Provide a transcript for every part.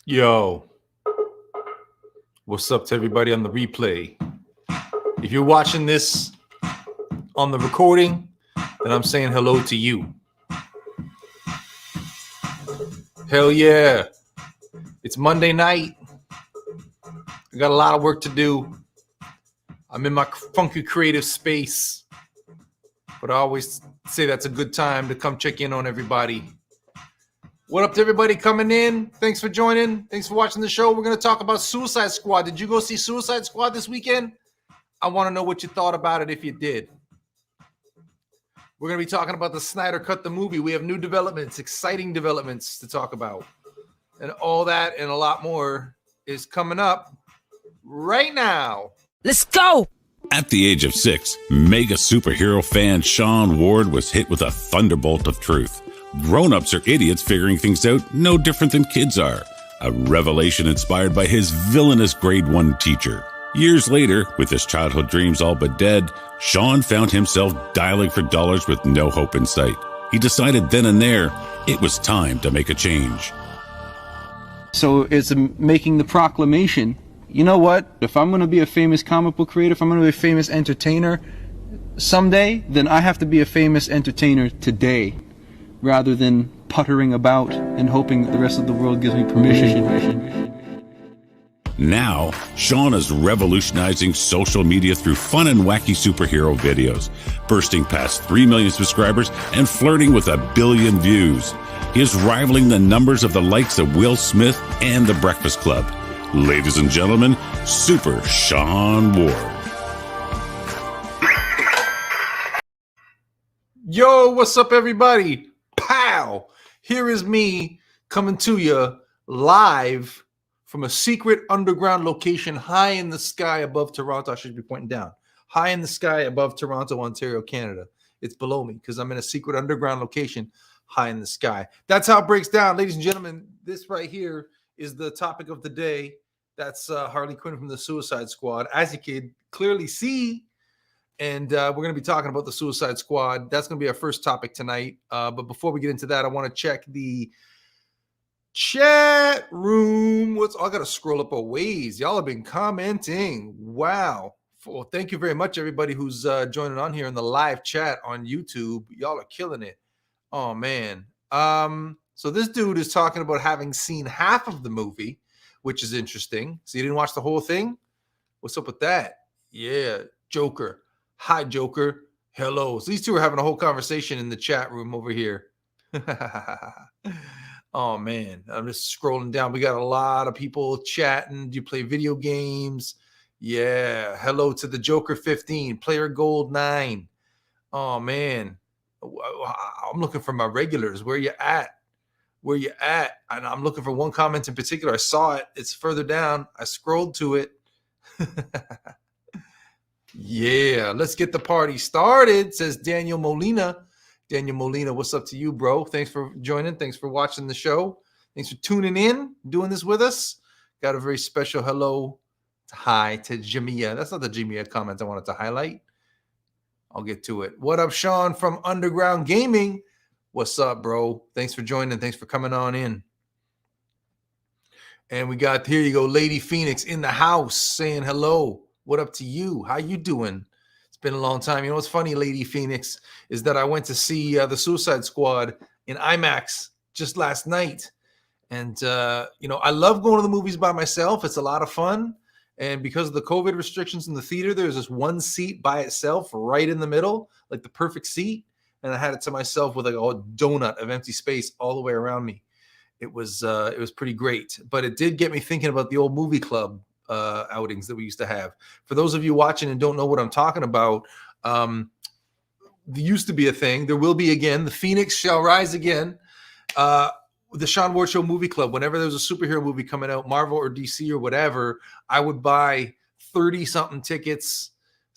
Yo, what's up to everybody on the replay? If you're watching this on the recording, then I'm saying hello to you. Hell yeah. It's Monday night. I got a lot of work to do. I'm in my funky creative space. But I always say that's a good time to come check in on everybody. What up to everybody coming in? Thanks for joining. Thanks for watching the show. We're going to talk about Suicide Squad. Did you go see Suicide Squad this weekend? I want to know what you thought about it if you did. We're going to be talking about the Snyder Cut the Movie. We have new developments, exciting developments to talk about. And all that and a lot more is coming up right now. Let's go! At the age of 6, mega superhero fan Sean Ward was hit with a thunderbolt of truth. Grown-ups are idiots figuring things out no different than kids are. A revelation inspired by his villainous grade 1 teacher. Years later, with his childhood dreams all but dead, Sean found himself dialing for dollars with no hope in sight. He decided then and there, it was time to make a change. So it's making the proclamation, you know what, if I'm going to be a famous comic book creator, if I'm going to be a famous entertainer someday, then I have to be a famous entertainer today, rather than puttering about and hoping that the rest of the world gives me permission. Now, Sean is revolutionizing social media through fun and wacky superhero videos, bursting past 3 million subscribers and flirting with 1 billion views. He is rivaling the numbers of the likes of Will Smith and The Breakfast Club. Ladies and gentlemen, Super Sean Ward. Yo, what's up, everybody? Pow! Here is me coming to you live from a secret underground location high in the sky above Toronto. I should be pointing down. High in the sky above Toronto, Ontario, Canada. It's below me because I'm in a secret underground location high in the sky. That's how it breaks down. Ladies and gentlemen, this right here is the topic of the day. That's Harley Quinn from the Suicide Squad. As you can clearly see, and we're going to be talking about the Suicide Squad. That's going to be our first topic tonight. But before we get into that, I want to check the chat room. I got to scroll up a ways. Y'all have been commenting. Wow. Well, thank you very much, everybody who's joining on here in the live chat on YouTube. Y'all are killing it. Oh, man. So this dude is talking about having seen half of the movie, which is interesting. So you didn't watch the whole thing? What's up with that? Yeah, Joker. Hi, Joker. Hello. So these two are having a whole conversation in the chat room over here. Oh, man. I'm just scrolling down. We got a lot of people chatting. Do you play video games? Yeah. Hello to the Joker 15, Player Gold 9. Oh, man. I'm looking for my regulars. Where you at? Where you at? And I'm looking for one comment in particular. I saw it. It's further down. I scrolled to it. Yeah, let's get the party started, says Daniel Molina. Daniel Molina, what's up to you, bro? Thanks for joining. Thanks for watching the show. Thanks for tuning in, doing this with us. Got a very special hello, hi to Jamia. That's not the Jamia comment I wanted to highlight. I'll get to it. What up, Sean from Underground Gaming? What's up, bro? Thanks for joining. Thanks for coming on in. And we got, here you go, Lady Phoenix in the house saying hello. What up to you? How you doing? It's been a long time. You know what's funny, Lady Phoenix, is that I went to see the Suicide Squad in IMAX just last night. And, I love going to the movies by myself. It's a lot of fun. And because of the COVID restrictions in the theater, there's this one seat by itself right in the middle, like the perfect seat. And I had it to myself with like a donut of empty space all the way around me. It was pretty great. But it did get me thinking about the old movie club outings that we used to have. For those of you watching and don't know what I'm talking about, there used to be a thing. There will be again. The Phoenix shall rise again. The Sean Ward Show Movie Club. Whenever there was a superhero movie coming out, Marvel or DC or whatever, I would buy 30-something tickets.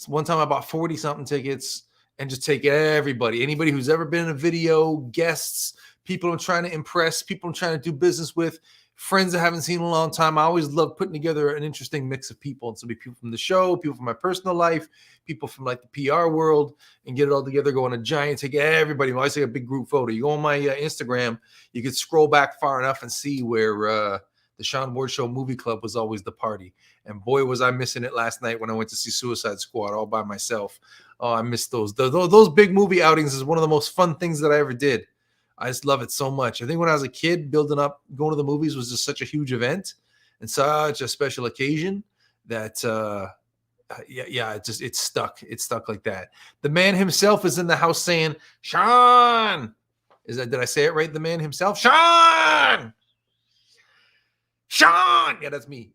One time I bought 40-something tickets and just take anybody who's ever been in a video, guests, people I'm trying to impress, people I'm trying to do business with, friends I haven't seen in a long time. I always love putting together an interesting mix of people. And so be people from the show, people from my personal life, people from like the PR world, and get it all together, go on a giant, take everybody. When I say a big group photo, you go on my Instagram, you can scroll back far enough and see where The Sean Ward Show Movie Club was always the party. And boy, was I missing it last night when I went to see Suicide Squad all by myself. Oh, I missed those. Those big movie outings is one of the most fun things that I ever did. I just love it so much. I think when I was a kid, building up, going to the movies was just such a huge event and such a special occasion that, it stuck. It stuck like that. The man himself is in the house saying, Sean. Did I say it right? The man himself? Sean! Sean! Yeah, that's me.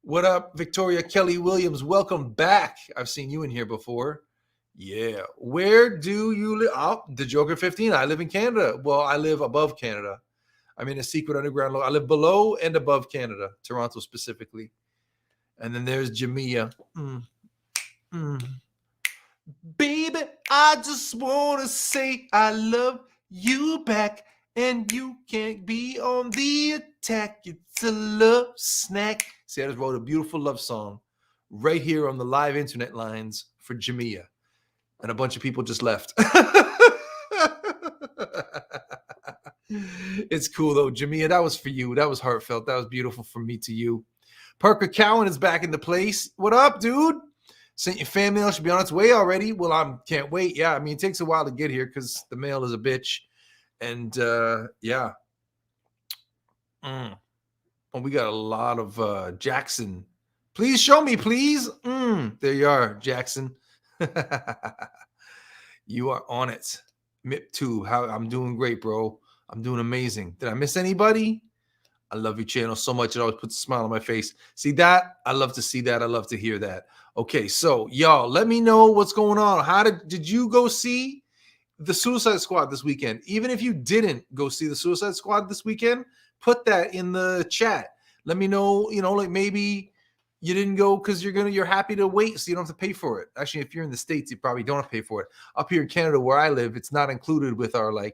What up, Victoria Kelly Williams? Welcome back. I've seen you in here before. Yeah. Where do you live? Oh, the Joker 15. I live in Canada. Well, I live above Canada. I'm in a secret underground. I live below and above Canada, Toronto specifically. And then there's Jamia. Baby, I just want to say I love you back, and you can't be on the attack. It's a love snack. See, I just wrote a beautiful love song right here on the live internet lines for Jamia. And a bunch of people just left. It's cool, though. Jamia, that was for you. That was heartfelt. That was beautiful from me to you. Parker Cowan is back in the place. What up, dude? Sent your fan mail. Should be on its way already. Well, I can't wait. Yeah, I mean, it takes a while to get here because the mail is a bitch. And, yeah. Oh, we got a lot of Jackson. Please show me, please. There you are, Jackson. You are on it. MIP2. I'm doing great, bro. I'm doing amazing. Did I miss anybody? I love your channel so much. It always puts a smile on my face. See that? I love to see that. I love to hear that. Okay, so y'all, let me know what's going on. How did you go see the Suicide Squad this weekend? Even if you didn't go see the Suicide Squad this weekend, put that in the chat. Let me know, like maybe you didn't go because you're happy to wait so you don't have to pay for it. Actually, if you're in the States, you probably don't have to pay for it. Up here in Canada where I live, it's not included with our HBO,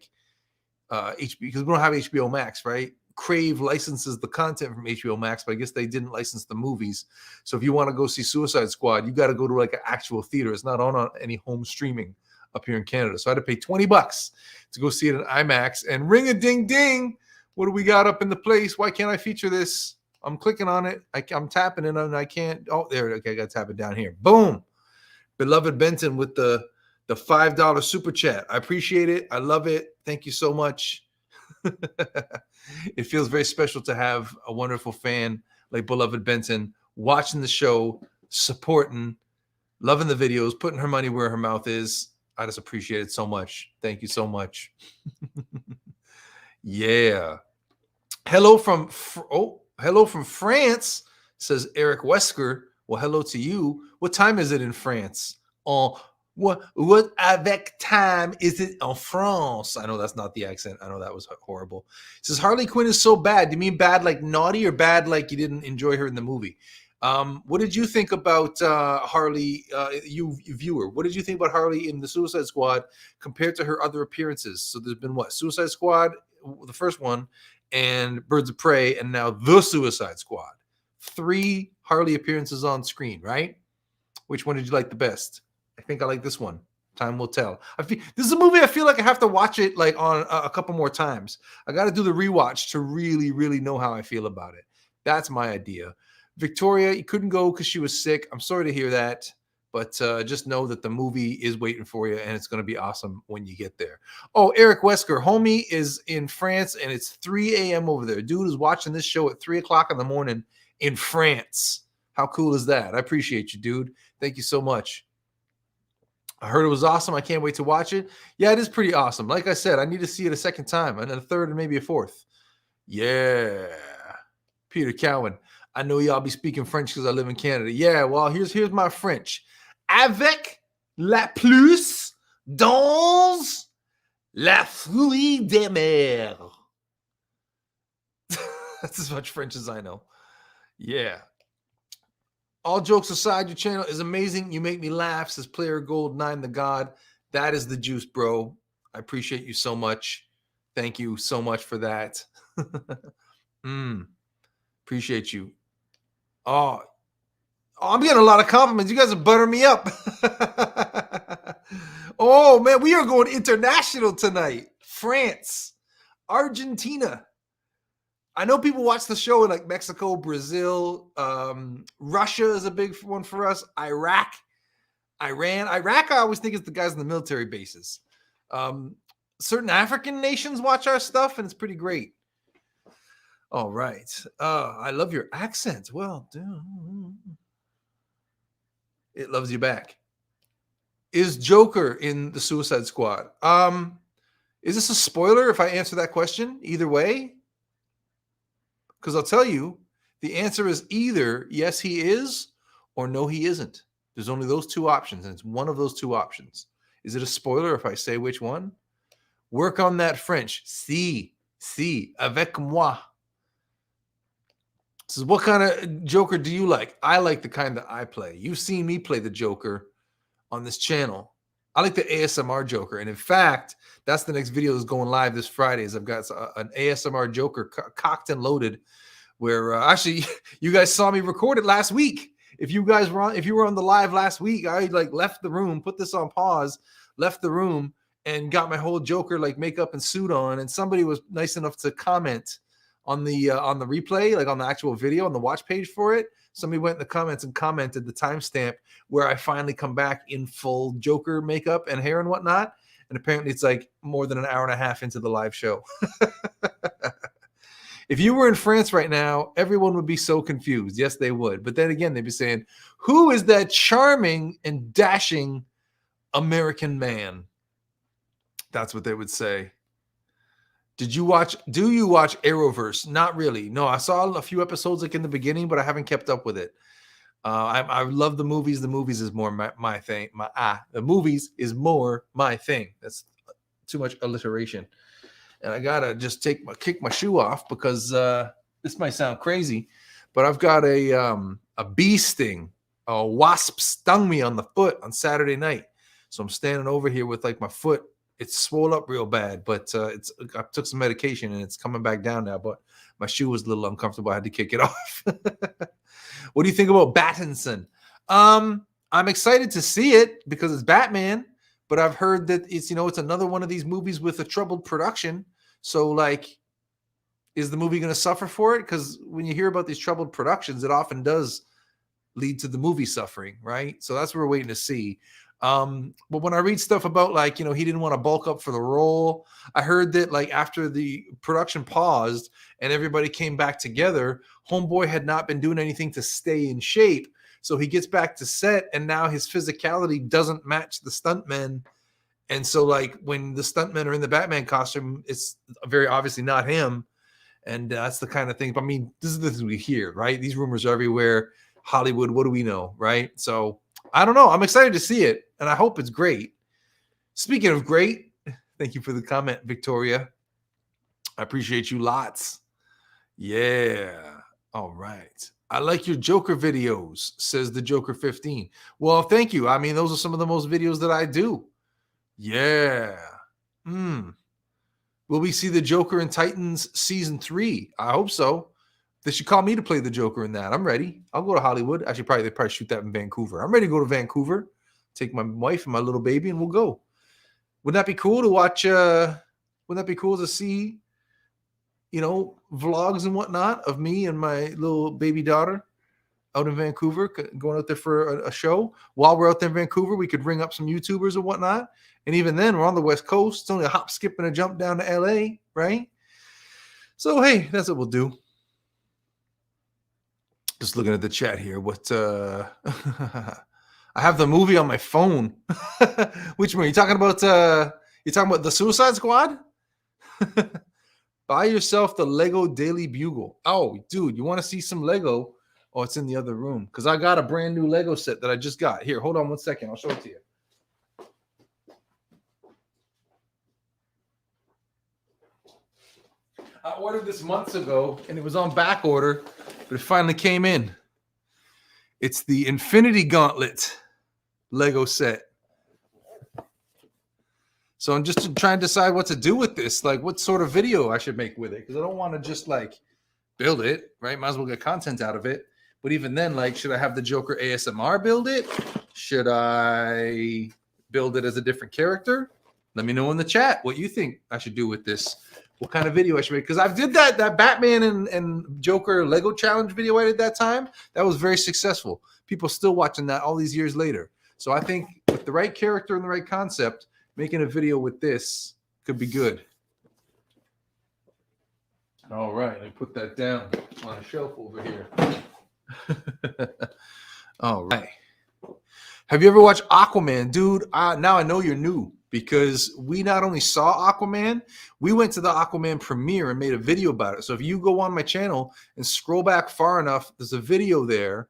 because we don't have HBO Max, right? Crave licenses the content from HBO Max, but I guess they didn't license the movies. So if you want to go see Suicide Squad, you got to go to an actual theater. It's not on any home streaming up here in Canada. So I had to pay $20 to go see it in IMAX. And ring a ding ding. What do we got up in the place? Why can't I feature this? I'm clicking on it. I'm tapping it and I can't. Oh, there. Okay, I got to tap it down here. Boom. Beloved Benton with the $5 super chat. I appreciate it. I love it. Thank you so much. It feels very special to have a wonderful fan like Beloved Benton watching the show, supporting, loving the videos, putting her money where her mouth is. I just appreciate it so much. Thank you so much. Yeah. Hello from France, says Eric Wesker. Well, hello to you. What time is it in France? What avec time is it en France? I know that's not the accent. I know that was horrible. It says Harley Quinn is so bad. Do you mean bad like naughty or bad like you didn't enjoy her in the movie? What did you think about Harley, you viewer? What did you think about Harley in the Suicide Squad compared to her other appearances? So there's been Suicide Squad, the first one, and Birds of Prey, and now the Suicide Squad. 3 Harley appearances on screen, right? Which one did you like the best? I think I like this one. Time will tell. This is a movie I feel like I have to watch it on a couple more times. I got to do the rewatch to really, really know how I feel about it. That's my idea. Victoria, you couldn't go because she was sick. I'm sorry to hear that, but just know that the movie is waiting for you, and it's going to be awesome when you get there. Oh, Eric Wesker, homie is in France, and it's 3 a.m. over there. Dude is watching this show at 3 o'clock in the morning in France. How cool is that? I appreciate you, dude. Thank you so much. I heard it was awesome. I can't wait to watch it. Yeah, it is pretty awesome. Like I said, I need to see it a second time, and then a third, and maybe a fourth. Yeah. Peter Cowan. I know y'all be speaking French because I live in Canada. Yeah, well, here's my French. Avec la plus dans la fruit des mers. That's as much French as I know. Yeah. All jokes aside, your channel is amazing. You make me laugh, says Player Gold 9 the God. That is the juice, bro. I appreciate you so much. Thank you so much for that. Appreciate you. Oh, I'm getting a lot of compliments. You guys are buttering me up. Oh, man, we are going international tonight. France, Argentina. I know people watch the show in like Mexico, Brazil, Russia is a big one for us. Iraq, Iran. Iraq, I always think is the guys in the military bases. Certain African nations watch our stuff, and it's pretty great. All right. I love your accent. Well, it loves you back. Is Joker in the Suicide Squad? Is this a spoiler if I answer that question? Either way? Because I'll tell you, the answer is either yes, he is, or no, he isn't. There's only those two options, and it's one of those two options. Is it a spoiler if I say which one? Work on that French. Si, avec moi. This is what kind of Joker do you like? I like the kind that I play. You've seen me play the Joker on this channel. I like the ASMR Joker. And in fact, that's the next video that's going live this Friday. Is I've got an ASMR Joker cocked and loaded where actually you guys saw me record it last week. If you were on the live last week, I like left the room, put this on pause, left the room, and got my whole Joker like makeup and suit on. And somebody was nice enough to comment on the replay, like on the actual video on the watch page for it. Somebody went in the comments and commented the timestamp where I finally come back in full Joker makeup and hair and whatnot. And apparently it's like more than an hour and a half into the live show. If you were in France right now, everyone would be so confused. Yes, they would. But then again, they'd be saying, who is that charming and dashing American man? That's what they would say. Do you watch Arrowverse? Not really. No, I saw a few episodes like in the beginning, but I haven't kept up with it. I love the movies. The movies is more my thing. The movies is more my thing. That's too much alliteration. And I gotta just kick my shoe off because this might sound crazy, but I've got a bee sting. A wasp stung me on the foot on Saturday night. So I'm standing over here with like my foot. It's swole up real bad, but I took some medication and it's coming back down now. But my shoe was a little uncomfortable. I had to kick it off. What do you think about Pattinson? I'm excited to see it because it's Batman. But I've heard that it's another one of these movies with a troubled production. So like, is the movie going to suffer for it? Because when you hear about these troubled productions, it often does lead to the movie suffering, right? So that's what we're waiting to see. But when I read stuff about like, he didn't want to bulk up for the role. I heard that like after the production paused and everybody came back together, Homeboy had not been doing anything to stay in shape. So he gets back to set and now his physicality doesn't match the stuntmen. And so like when the stuntmen are in the Batman costume, it's very obviously not him. And that's the kind of thing. But I mean, this is the thing we hear, right? These rumors are everywhere. Hollywood, what do we know, right? So I don't know. I'm excited to see it, and I hope it's great. Speaking of great, thank you for the comment, Victoria. I appreciate you lots. Yeah. All right. I like your Joker videos, says the Joker 15. Well, thank you. I mean, those are some of the most videos that I do. Yeah. Will we see the Joker in Titans season 3? I hope so. They should call me to play the Joker in that. I'm ready. I'll go to Hollywood. Actually, they probably shoot that in Vancouver. I'm ready to go to Vancouver, take my wife and my little baby, and we'll go. Wouldn't that be cool to watch? Wouldn't that be cool to see, vlogs and whatnot of me and my little baby daughter out in Vancouver, going out there for a show? While we're out there in Vancouver, we could ring up some YouTubers and whatnot. And even then, we're on the West Coast. It's only a hop, skip, and a jump down to LA, right? So, hey, that's what we'll do. Just looking at the chat here. What I have the movie on my phone. Which one? You talking about the Suicide Squad? Buy yourself the Lego Daily Bugle. Oh, dude, you want to see some Lego? Oh, it's in the other room. Because I got a brand new Lego set that I just got. Here, hold on 1 second. I'll show it to you. I ordered this months ago, and it was on back order, but it finally came in. It's the Infinity Gauntlet Lego set. So I'm just trying to decide what to do with this, like what sort of video I should make with it, because I don't want to just like build it, right? Might as well get content out of it. But even then, like, should I have the Joker ASMR build it? Should I build it as a different character? Let me know in the chat what you think I should do with this what kind of video I should make. Because I did that Batman and Joker Lego challenge video I did that time. That was very successful. People still watching that all these years later. So I think with the right character and the right concept, making a video with this could be good. All right, let me put that down on a shelf over here. All right. Have you ever watched Aquaman? Dude, now I know you're new because we not only saw Aquaman, we went to the Aquaman premiere and made a video about it. So if you go on my channel and scroll back far enough, there's a video there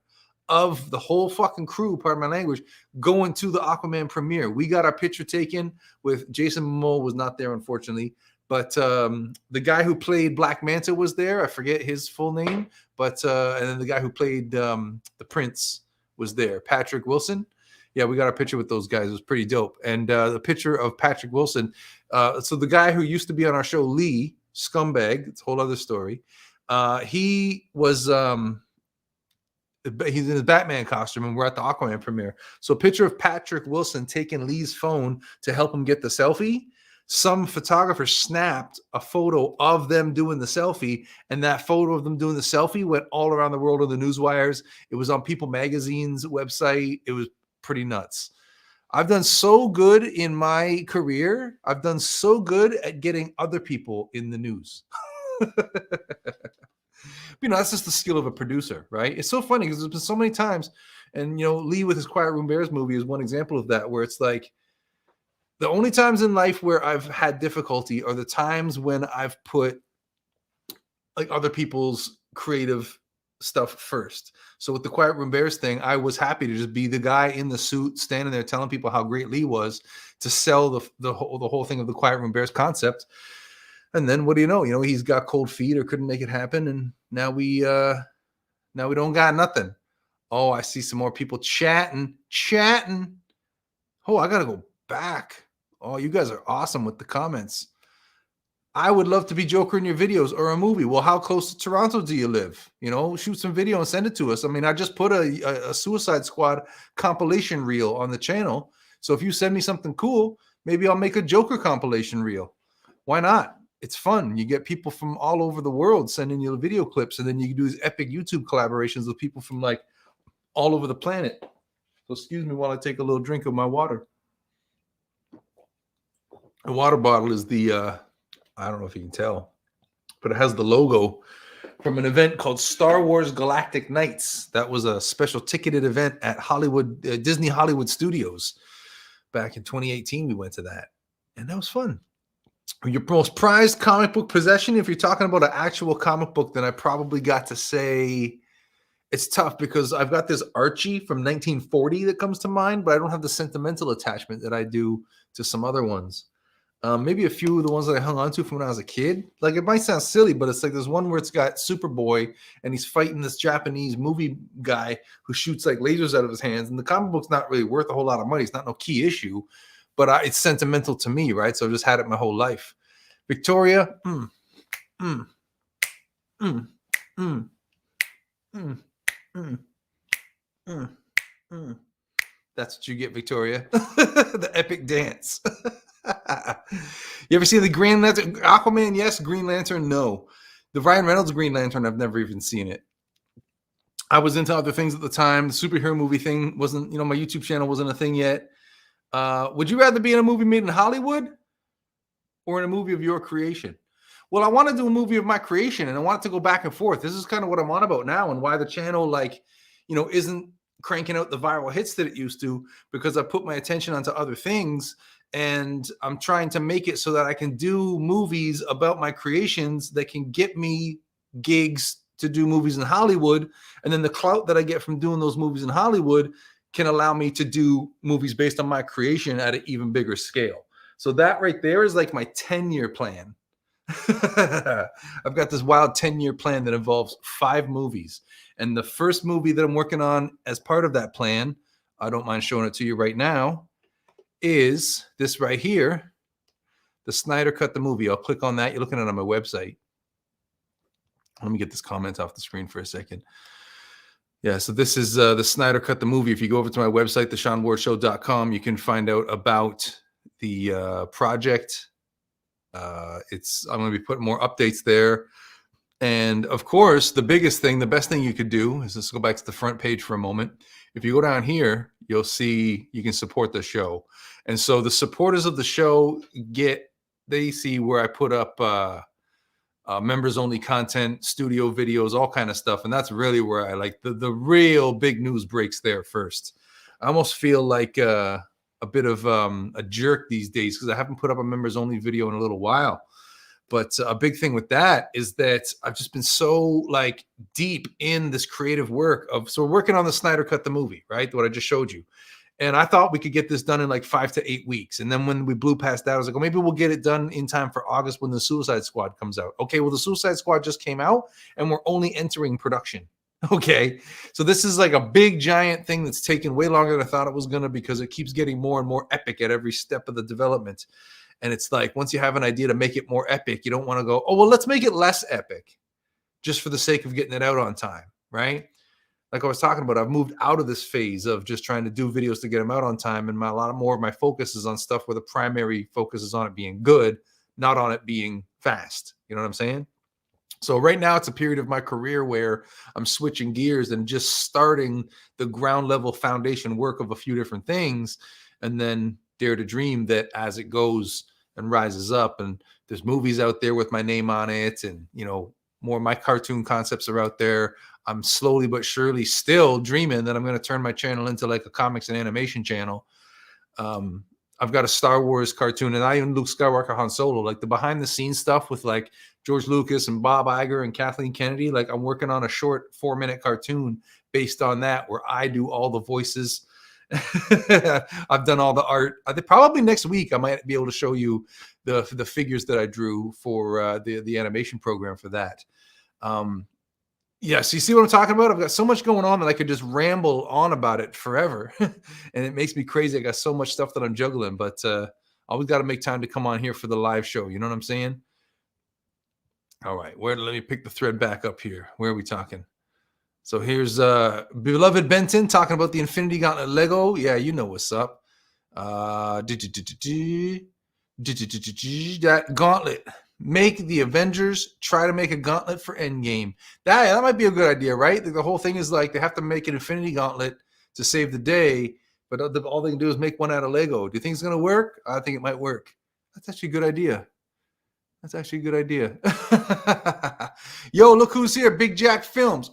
of the whole fucking crew, pardon my language, going to the Aquaman premiere. We got our picture taken with Jason Momoa was not there, unfortunately. But the guy who played Black Manta was there. I forget his full name. But and then the guy who played the Prince was there, Patrick Wilson. Yeah, we got a picture with those guys. It was pretty dope. And the picture of Patrick Wilson. So the guy who used to be on our show, Lee, scumbag, it's a whole other story. He was he's in his Batman costume, and we're at the Aquaman premiere. So a picture of Patrick Wilson taking Lee's phone to help him get the selfie. Some photographer snapped a photo of them doing the selfie, and that photo of them doing the selfie went all around the world on the news wires. It was on People Magazine's website. It was pretty nuts. I've done so good in my career. I've done so good at getting other people in the news. That's just the skill of a producer, right? It's so funny because there's been so many times, and Lee with his Quiet Room Bears movie is one example of that, where it's like, the only times in life where I've had difficulty are the times when I've put like other people's creative stuff first. So with the Quiet Room Bears thing, I was happy to just be the guy in the suit standing there telling people how great Lee was to sell the whole thing of the Quiet Room Bears concept. And then what do you know? He's got cold feet or couldn't make it happen, and now we don't got nothing. Oh, I see some more people chatting. Oh, I gotta go back. Oh, you guys are awesome with the comments. I would love to be Joker in your videos or a movie. Well, how close to Toronto do you live? Shoot some video and send it to us. I mean, I just put a Suicide Squad compilation reel on the channel. So if you send me something cool, maybe I'll make a Joker compilation reel. Why not? It's fun. You get people from all over the world sending you video clips, and then you can do these epic YouTube collaborations with people from like all over the planet. So excuse me while I take a little drink of my water. The water bottle is the, I don't know if you can tell, but it has the logo from an event called Star Wars Galactic Nights. That was a special ticketed event at Disney Hollywood Studios. Back in 2018, we went to that, and that was fun. Your most prized comic book possession, if you're talking about an actual comic book, then I probably got to say it's tough because I've got this Archie from 1940 that comes to mind, but I don't have the sentimental attachment that I do to some other ones. Maybe a few of the ones that I hung on to from when I was a kid. Like, it might sound silly, but it's like there's one where it's got Superboy and he's fighting this Japanese movie guy who shoots like lasers out of his hands. And the comic book's not really worth a whole lot of money. It's not no key issue, but it's sentimental to me, right? So I just had it my whole life. Victoria, That's what you get, Victoria. The epic dance. You ever see the Green Lantern? Aquaman, yes. Green Lantern, no. The Ryan Reynolds Green Lantern, I've never even seen it. I was into other things at the time. The superhero movie thing wasn't, my YouTube channel wasn't a thing yet. Would you rather be in a movie made in Hollywood or in a movie of your creation? Well, I want to do a movie of my creation, and I want it to go back and forth. This is kind of what I'm on about now, and why the channel, isn't cranking out the viral hits that it used to, because I put my attention onto other things. And I'm trying to make it so that I can do movies about my creations that can get me gigs to do movies in Hollywood. And then the clout that I get from doing those movies in Hollywood can allow me to do movies based on my creation at an even bigger scale. So that right there is like my 10-year plan. I've got this wild 10-year plan that involves 5 movies. And the first movie that I'm working on as part of that plan, I don't mind showing it to you right now, is this right here, the Snyder Cut the Movie. I'll click on that. You're looking at it on my website. Let me get this comment off the screen for a second. Yeah, so this is the Snyder Cut the Movie. If you go over to my website, theshawnwardshow.com, you can find out about the project. I'm going to be putting more updates there. And of course, the biggest thing, the best thing you could do is, let's go back to the front page for a moment. If you go down here, you'll see you can support the show. And so the supporters of the show they see where I put up members only content, studio videos, all kind of stuff. And that's really where I like the real big news breaks there first. I almost feel like a bit of a jerk these days because I haven't put up a members only video in a little while. But a big thing with that is that I've just been so like deep in this creative work so we're working on the Snyder Cut the movie, right? What I just showed you. And I thought we could get this done in like 5 to 8 weeks. And then when we blew past that, I was like, oh, maybe we'll get it done in time for August when the Suicide Squad comes out. Okay, well, the Suicide Squad just came out and we're only entering production. Okay, so this is like a big giant thing that's taken way longer than I thought it was going to, because it keeps getting more and more epic at every step of the development. And it's like, once you have an idea to make it more epic, you don't want to go, oh, well, let's make it less epic just for the sake of getting it out on time, right? Like I was talking about, I've moved out of this phase of just trying to do videos to get them out on time. And a lot more of my focus is on stuff where the primary focus is on it being good, not on it being fast. You know what I'm saying? So right now it's a period of my career where I'm switching gears and just starting the ground level foundation work of a few different things, and then dare to dream that as it goes and rises up, and there's movies out there with my name on it, and more of my cartoon concepts are out there. I'm slowly but surely still dreaming that I'm going to turn my channel into like a comics and animation channel. I've got a Star Wars cartoon, and I am Luke Skywalker, Han Solo, like the behind the scenes stuff with like George Lucas and Bob Iger and Kathleen Kennedy. Like I'm working on a short 4-minute cartoon based on that, where I do all the voices. I've done all the art. I think probably next week I might be able to show you the figures that I drew for the animation program for that. Yes, you see what I'm talking about? I've got so much going on that I could just ramble on about it forever. And it makes me crazy. I got so much stuff that I'm juggling, but always got to make time to come on here for the live show. You know what I'm saying? All right, let me pick the thread back up here. Where are we talking? So here's beloved Benton talking about the Infinity Gauntlet Lego. Yeah, you know what's up. That gauntlet. Make the Avengers try to make a gauntlet for Endgame. That might be a good idea, right? The whole thing is like they have to make an Infinity Gauntlet to save the day, but all they can do is make one out of Lego. Do you think it's going to work? I think it might work. That's actually a good idea. Yo, look who's here. Big Jack Films.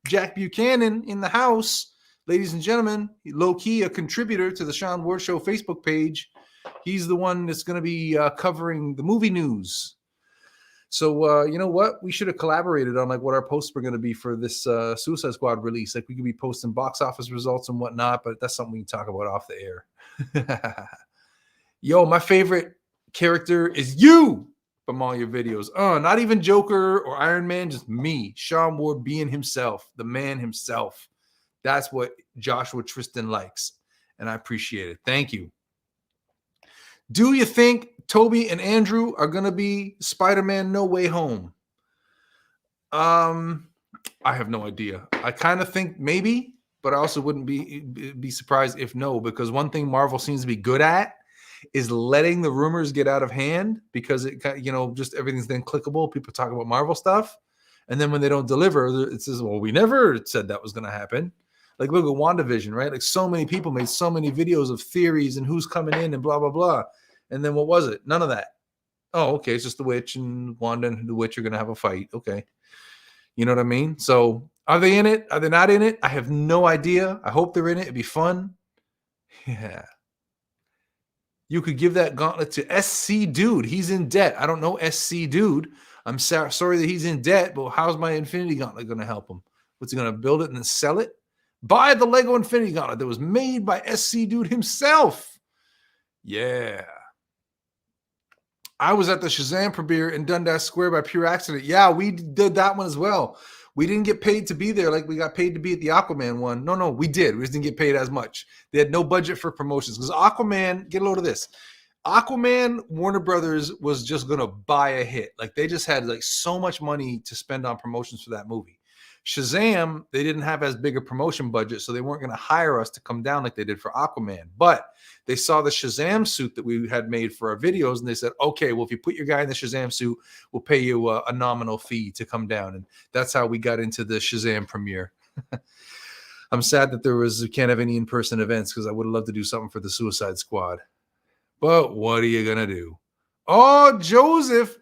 Jack Buchanan in the house. Ladies and gentlemen, low-key a contributor to the Sean Ward Show Facebook page. He's the one that's going to be covering the movie news. So, you know what? We should have collaborated on like what our posts were going to be for this Suicide Squad release. Like we could be posting box office results and whatnot, but that's something we can talk about off the air. Yo, my favorite character is you from all your videos. Not even Joker or Iron Man, just me, Sean Ward being himself, the man himself. That's what Joshua Tristan likes, and I appreciate it. Thank you. Do you think Toby and Andrew are going to be Spider-Man No Way Home? I have no idea. I kind of think maybe, but I also wouldn't be surprised if no, because one thing Marvel seems to be good at is letting the rumors get out of hand, because it, just everything's then clickable. People talk about Marvel stuff, and then when they don't deliver, it says, well, we never said that was going to happen. Like, look at WandaVision, right? Like, so many people made so many videos of theories and who's coming in and blah, blah, blah. And then what was it? None of that. Oh, okay. It's just the witch, and Wanda and the witch are going to have a fight. Okay. You know what I mean? So are they in it? Are they not in it? I have no idea. I hope they're in it. It'd be fun. Yeah. You could give that gauntlet to SC Dude. He's in debt. I don't know SC Dude. I'm sorry that he's in debt, but how's my Infinity Gauntlet going to help him? What's he going to build it and then sell it? Buy the Lego Infinity Gauntlet that was made by SC Dude himself. Yeah. I was at the Shazam premiere in Dundas Square by pure accident. Yeah, we did that one as well. We didn't get paid to be there like we got paid to be at the Aquaman one. No, we did. We just didn't get paid as much. They had no budget for promotions because Aquaman, get a load of this. Aquaman, Warner Brothers was just going to buy a hit. Like they just had like so much money to spend on promotions for that movie. Shazam, they didn't have as big a promotion budget, so they weren't going to hire us to come down like they did for Aquaman. But they saw the Shazam suit that we had made for our videos, and they said, okay, well, if you put your guy in the Shazam suit, we'll pay you a nominal fee to come down. And that's how we got into the Shazam premiere. I'm sad that we can't have any in-person events, because I would have loved to do something for the Suicide Squad. But what are you going to do? Oh, Joseph.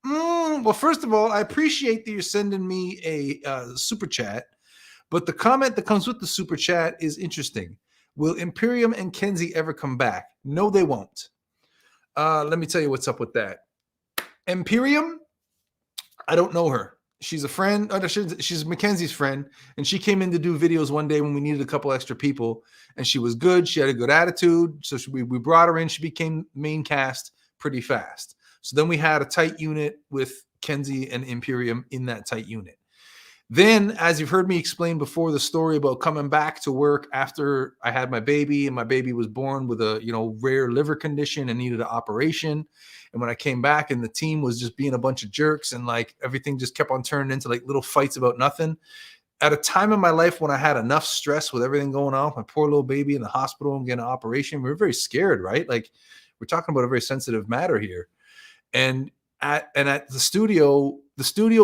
Well, first of all, I appreciate that you're sending me a super chat, but the comment that comes with the super chat is interesting. Will Imperium and Kenzie ever come back? No, they won't. Let me tell you what's up with that. Imperium, I don't know her. She's a friend. She's Mackenzie's friend, and she came in to do videos one day when we needed a couple extra people, and she was good. She had a good attitude, so we brought her in. She became main cast pretty fast. So then we had a tight unit with Kenzie and Imperium in that tight unit. Then, as you've heard me explain before, the story about coming back to work after I had my baby, and my baby was born with a rare liver condition and needed an operation. And when I came back and the team was just being a bunch of jerks, and like everything just kept on turning into like little fights about nothing. At a time in my life when I had enough stress with everything going on, my poor little baby in the hospital and getting an operation, we were very scared, right? Like, we're talking about a very sensitive matter here. And at the studio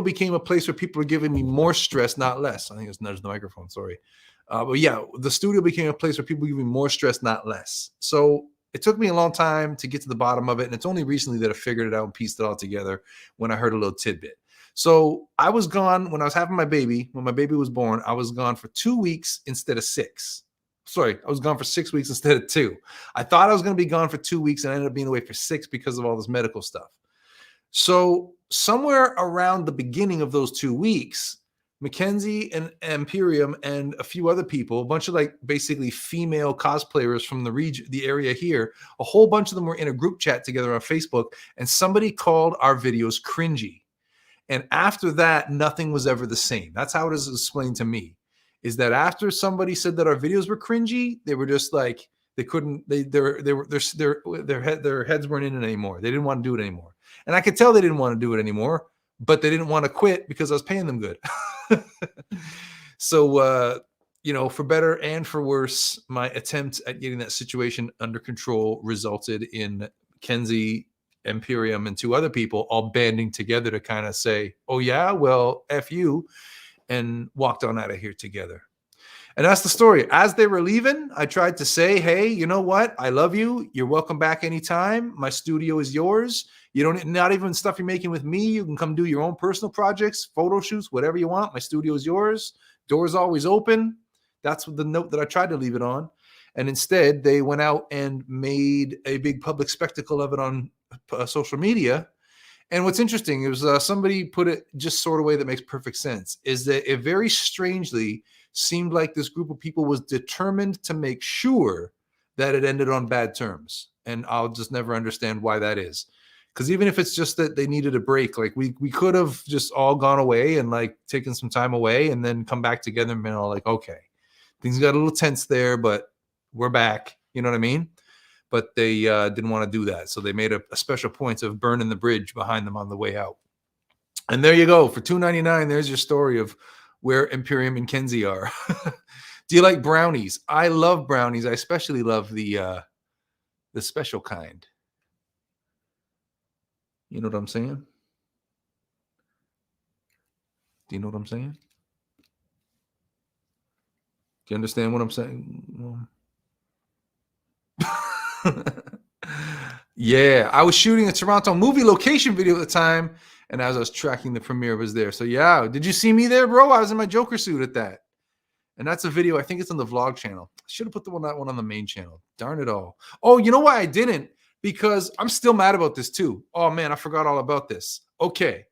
became a place where people were giving me more stress, not less. I think there's no microphone, sorry. But yeah, the studio became a place where people were giving me more stress, not less. So it took me a long time to get to the bottom of it. And it's only recently that I figured it out and pieced it all together when I heard a little tidbit. So I was gone when I was having my baby. When my baby was born, I was gone for 2 weeks instead of 6. Sorry, I was gone for 6 weeks instead of 2. I thought I was going to be gone for 2 weeks, and I ended up being away for 6 because of all this medical stuff. So somewhere around the beginning of those 2 weeks, Mackenzie and Imperium and a few other people, a bunch of like basically female cosplayers from the region, the area here, a whole bunch of them were in a group chat together on Facebook, and somebody called our videos cringy. And after that, nothing was ever the same. That's how it is explained to me, is that after somebody said that our videos were cringy, they were just like, they couldn't, their heads weren't in it anymore. They didn't want to do it anymore. And I could tell they didn't want to do it anymore, but they didn't want to quit because I was paying them good. So, for better and for worse, my attempt at getting that situation under control resulted in Kenzie, Imperium, and 2 other people all banding together to kind of say, oh yeah, well, F you, and walked on out of here together. And that's the story. As they were leaving, I tried to say, hey, you know what? I love you. You're welcome back anytime. My studio is yours. You don't, not even stuff you're making with me. You can come do your own personal projects, photo shoots, whatever you want. My studio is yours. Doors always open. That's the note that I tried to leave it on. And instead, they went out and made a big public spectacle of it on social media. And what's interesting, it was somebody put it just sort of way that makes perfect sense, is that it very strangely seemed like this group of people was determined to make sure that it ended on bad terms. And I'll just never understand why that is. Because even if it's just that they needed a break, like we could have just all gone away and like taken some time away and then come back together and been all like, okay, things got a little tense there, but we're back. You know what I mean? But they didn't want to do that. So they made a special point of burning the bridge behind them on the way out. And there you go. For $2.99, there's your story of where Imperium and Kenzie are. Do you like brownies? I love brownies. I especially love the special kind. You know what I'm saying? Do you know what I'm saying? Do you understand what I'm saying? Yeah, I was shooting a Toronto movie location video at the time, and as I was tracking the premiere, was there. So yeah, did you see me there, bro? I was in my Joker suit at that. And that's a video. I think it's on the vlog channel. I should have put that one on the main channel. Darn it all. Oh, you know why I didn't? Because I'm still mad about this too. Oh man, I forgot all about this. Okay.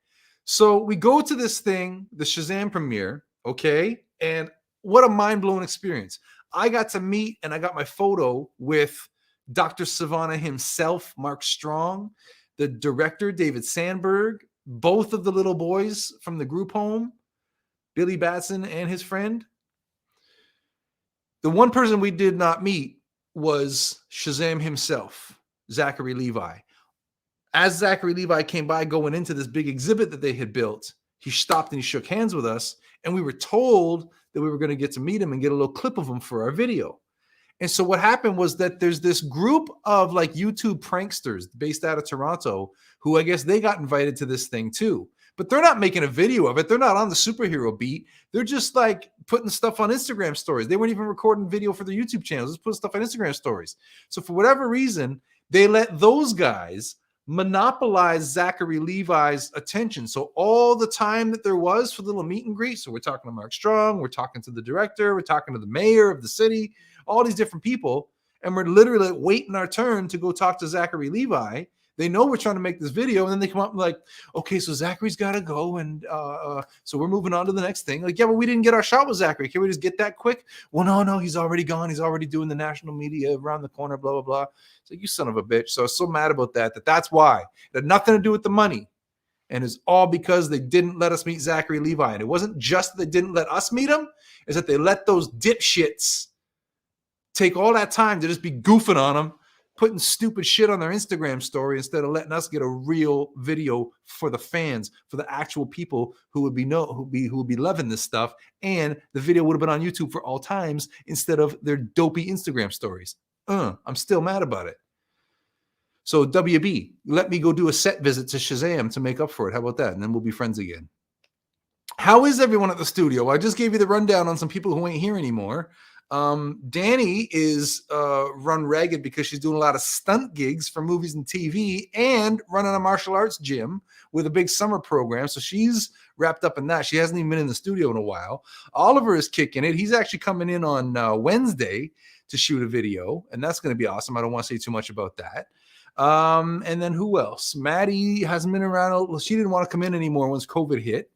So we go to this thing, the Shazam premiere, okay? And what a mind-blowing experience. I got to meet and I got my photo with Dr. Savannah himself, Mark Strong, the director, David Sandberg, both of the little boys from the group home, Billy Batson and his friend. The one person we did not meet was Shazam himself, Zachary Levi. As Zachary Levi came by going into this big exhibit that they had built, he stopped and he shook hands with us, and we were told that we were going to get to meet him and get a little clip of him for our video. And so what happened was that there's this group of like YouTube pranksters based out of Toronto who I guess they got invited to this thing too. But they're not making a video of it. They're not on the superhero beat. They're just like putting stuff on Instagram stories. They weren't even recording video for their YouTube channels. Just putting stuff on Instagram stories. So for whatever reason, they let those guys monopolize Zachary Levi's attention. So all the time that there was for the little meet and greet, so we're talking to Mark Strong, we're talking to the director, we're talking to the mayor of the city, all these different people, and we're literally waiting our turn to go talk to Zachary Levi. They know we're trying to make this video, and then they come up and like, okay, so Zachary's got to go, and so we're moving on to the next thing. Like, yeah, but we didn't get our shot with Zachary. Can we just get that quick? Well, no, he's already gone. He's already doing the national media around the corner, blah, blah, blah. So you son of a bitch. So I was so mad about that's why. It had nothing to do with the money. And it's all because they didn't let us meet Zachary Levi. And it wasn't just that they didn't let us meet him, it's that they let those dipshits take all that time to just be goofing on him, putting stupid shit on their Instagram story instead of letting us get a real video for the fans, for the actual people who would be loving this stuff, and the video would have been on YouTube for all times instead of their dopey Instagram stories. I'm still mad about it. So WB, let me go do a set visit to Shazam to make up for it. How about that? And then we'll be friends again. How is everyone at the studio? I just gave you the rundown on some people who ain't here anymore. Danny is run ragged because she's doing a lot of stunt gigs for movies and TV and running a martial arts gym with a big summer program. So she's wrapped up in that. She hasn't even been in the studio in a while. Oliver is kicking it. He's actually coming in on Wednesday to shoot a video, and that's going to be awesome. I don't want to say too much about that. And then who else? Maddie hasn't been around. She didn't want to come in anymore once COVID hit.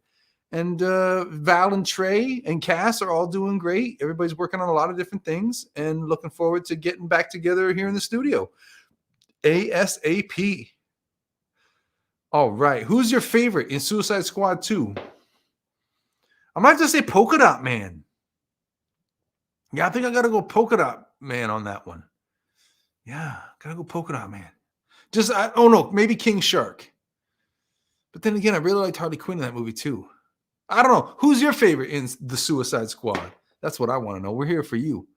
And Val and Trey and Cass are all doing great. Everybody's working on a lot of different things and looking forward to getting back together here in the studio. ASAP. All right. Who's your favorite in Suicide Squad 2? I might just say Polka Dot Man. Yeah, I think I got to go Polka Dot Man on that one. Yeah, got to go Polka Dot Man. Maybe King Shark. But then again, I really liked Harley Quinn in that movie too. I don't know. Who's your favorite in the Suicide Squad? That's what I want to know. We're here for you.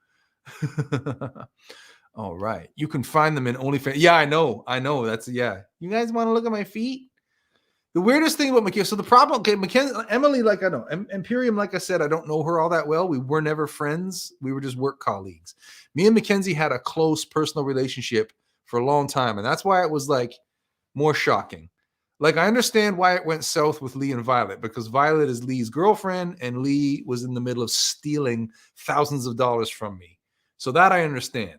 All right. You can find them in OnlyFans. Yeah, I know. You guys want to look at my feet? The weirdest thing about Mackenzie, so the problem, Emily, like I know. Imperium, like I said, I don't know her all that well. We were never friends. We were just work colleagues. Me and Mackenzie had a close personal relationship for a long time, and that's why it was like more shocking. Like, I understand why it went south with Lee and Violet, because Violet is Lee's girlfriend, and Lee was in the middle of stealing thousands of dollars from me. So that I understand.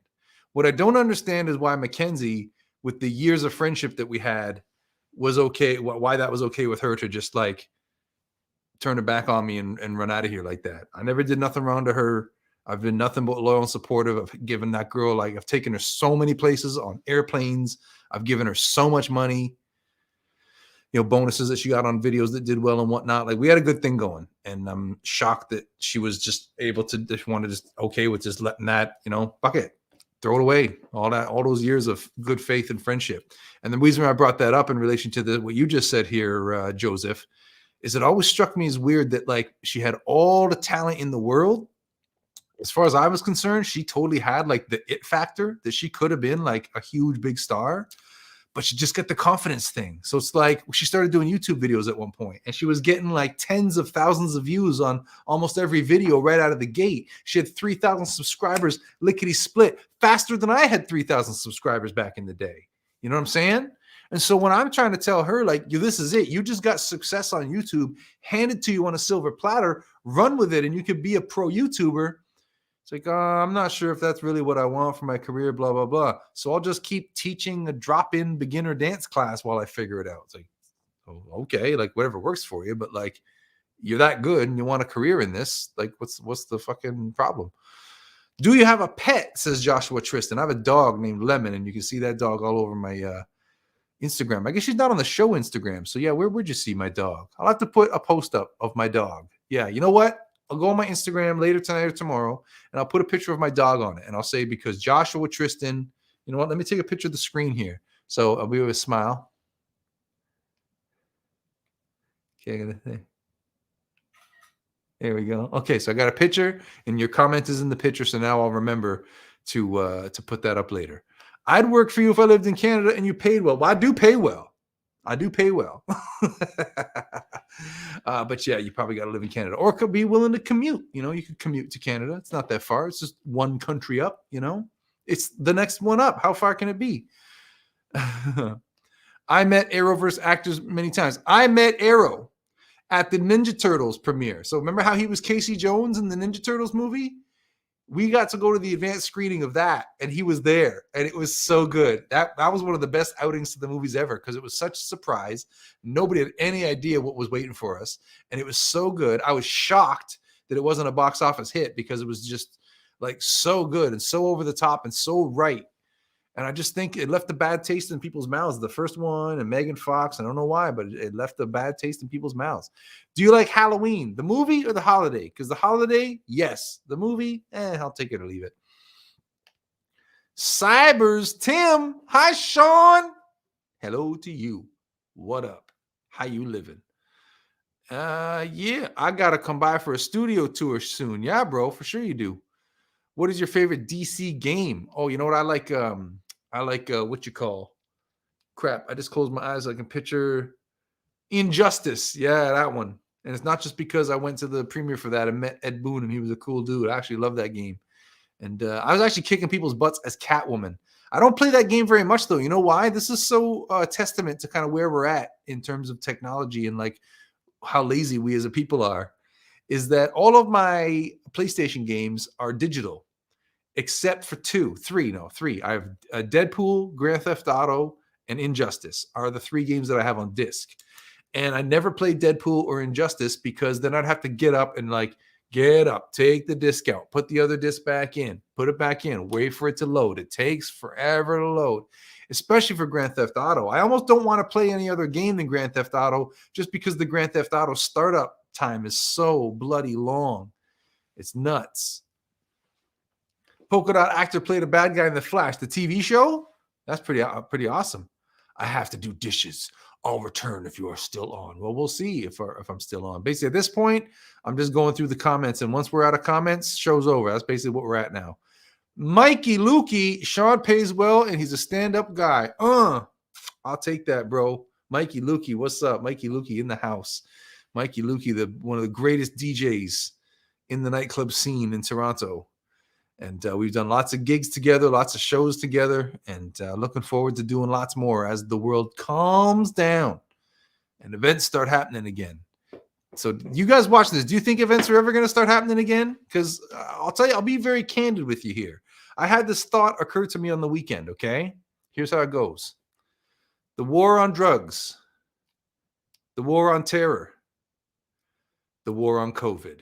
What I don't understand is why Mackenzie, with the years of friendship that we had, was okay. Why that was okay with her to just like turn her back on me and run out of here like that. I never did nothing wrong to her. I've been nothing but loyal and supportive. I've given that girl, like, I've taken her so many places on airplanes. I've given her so much money. Bonuses that she got on videos that did well and whatnot. Like, we had a good thing going, and I'm shocked that she was just able to just okay with just letting that, fuck it, throw it away. All those years of good faith and friendship. And the reason I brought that up in relation to what you just said here, Joseph, is it always struck me as weird that like she had all the talent in the world. As far as I was concerned, she totally had like the it factor that she could have been like a huge big star. But she just got the confidence thing. So it's like she started doing YouTube videos at one point, and she was getting like tens of thousands of views on almost every video right out of the gate. She had 3,000 subscribers, lickety split, faster than I had 3,000 subscribers back in the day. You know what I'm saying? And so when I'm trying to tell her, like, this is it. You just got success on YouTube, handed to you on a silver platter, run with it, and you could be a pro YouTuber. It's like, I'm not sure if that's really what I want for my career, blah, blah, blah. So I'll just keep teaching a drop-in beginner dance class while I figure it out. It's like, oh, okay, like whatever works for you. But like, you're that good and you want a career in this. Like, what's the fucking problem? Do you have a pet? Says Joshua Tristan. I have a dog named Lemon, and you can see that dog all over my Instagram. I guess she's not on the show Instagram. So yeah, where'd you see my dog? I'll have to put a post up of my dog. Yeah, you know what? I'll go on my Instagram later tonight or tomorrow, and I'll put a picture of my dog on it. And I'll say, because Joshua Tristan, you know what? Let me take a picture of the screen here. So I'll be with a smile. Okay, There we go. Okay, so I got a picture, and your comment is in the picture. So now I'll remember to put that up later. I'd work for you if I lived in Canada and you paid well. Well, I do pay well. I do pay well. But yeah, you probably got to live in Canada, or could be willing to commute. You could commute to Canada. It's not that far. It's just one country up. It's the next one up. How far can it be? I met Arrowverse actors many times. I met Arrow at the Ninja Turtles premiere. So remember how he was Casey Jones in the Ninja Turtles movie? We got to go to the advanced screening of that, and he was there, and it was so good. That was one of the best outings to the movies ever, because it was such a surprise. Nobody had any idea what was waiting for us, and it was so good. I was shocked that it wasn't a box office hit, because it was just like so good and so over the top and so right. And I just think it left a bad taste in people's mouths. The first one, and Megan Fox, I don't know why, but it left a bad taste in people's mouths. Do you like Halloween, the movie or the holiday? Because the holiday, yes. The movie, I'll take it or leave it. Cybers, Tim. Hi, Sean. Hello to you. What up? How you living? Yeah, I got to come by for a studio tour soon. Yeah, bro, for sure you do. What is your favorite DC game? Oh, you know what I like? I like what you call crap. I just closed my eyes so I can picture Injustice. Yeah, that one. And it's not just because I went to the premiere for that and met Ed Boon and he was a cool dude. I actually love that game. And I was actually kicking people's butts as Catwoman. I don't play that game very much, though. You know why? This is so testament to kind of where we're at in terms of technology and like how lazy we as a people are, is that all of my PlayStation games are digital. Except for three. I have Deadpool, Grand Theft Auto, and Injustice are the 3 games that I have on disc. And I never played Deadpool or Injustice because then I'd have to get up, take the disc out, put the other disc back in, put it back in, wait for it to load. It takes forever to load, especially for Grand Theft Auto. I almost don't want to play any other game than Grand Theft Auto just because the Grand Theft Auto startup time is so bloody long. It's nuts. Polka Dot actor played a bad guy in The Flash, the TV show. That's pretty awesome. I have to do dishes. I'll return if you are still on. Well, we'll see if I'm still on. Basically, at this point, I'm just going through the comments, and once we're out of comments, show's over. That's basically what we're at now. Mikey Lukey, Sean pays well, and he's a stand-up guy. I'll take that, bro. Mikey Lukey, what's up? Mikey Lukey in the house. Mikey Lukey, one of the greatest DJs in the nightclub scene in Toronto. And we've done lots of gigs together, lots of shows together, and looking forward to doing lots more as the world calms down and events start happening again. So you guys watching this, do you think events are ever going to start happening again? Because I'll tell you, I'll be very candid with you here. I had this thought occur to me on the weekend, okay? Here's how it goes. The war on drugs, the war on terror, the war on COVID.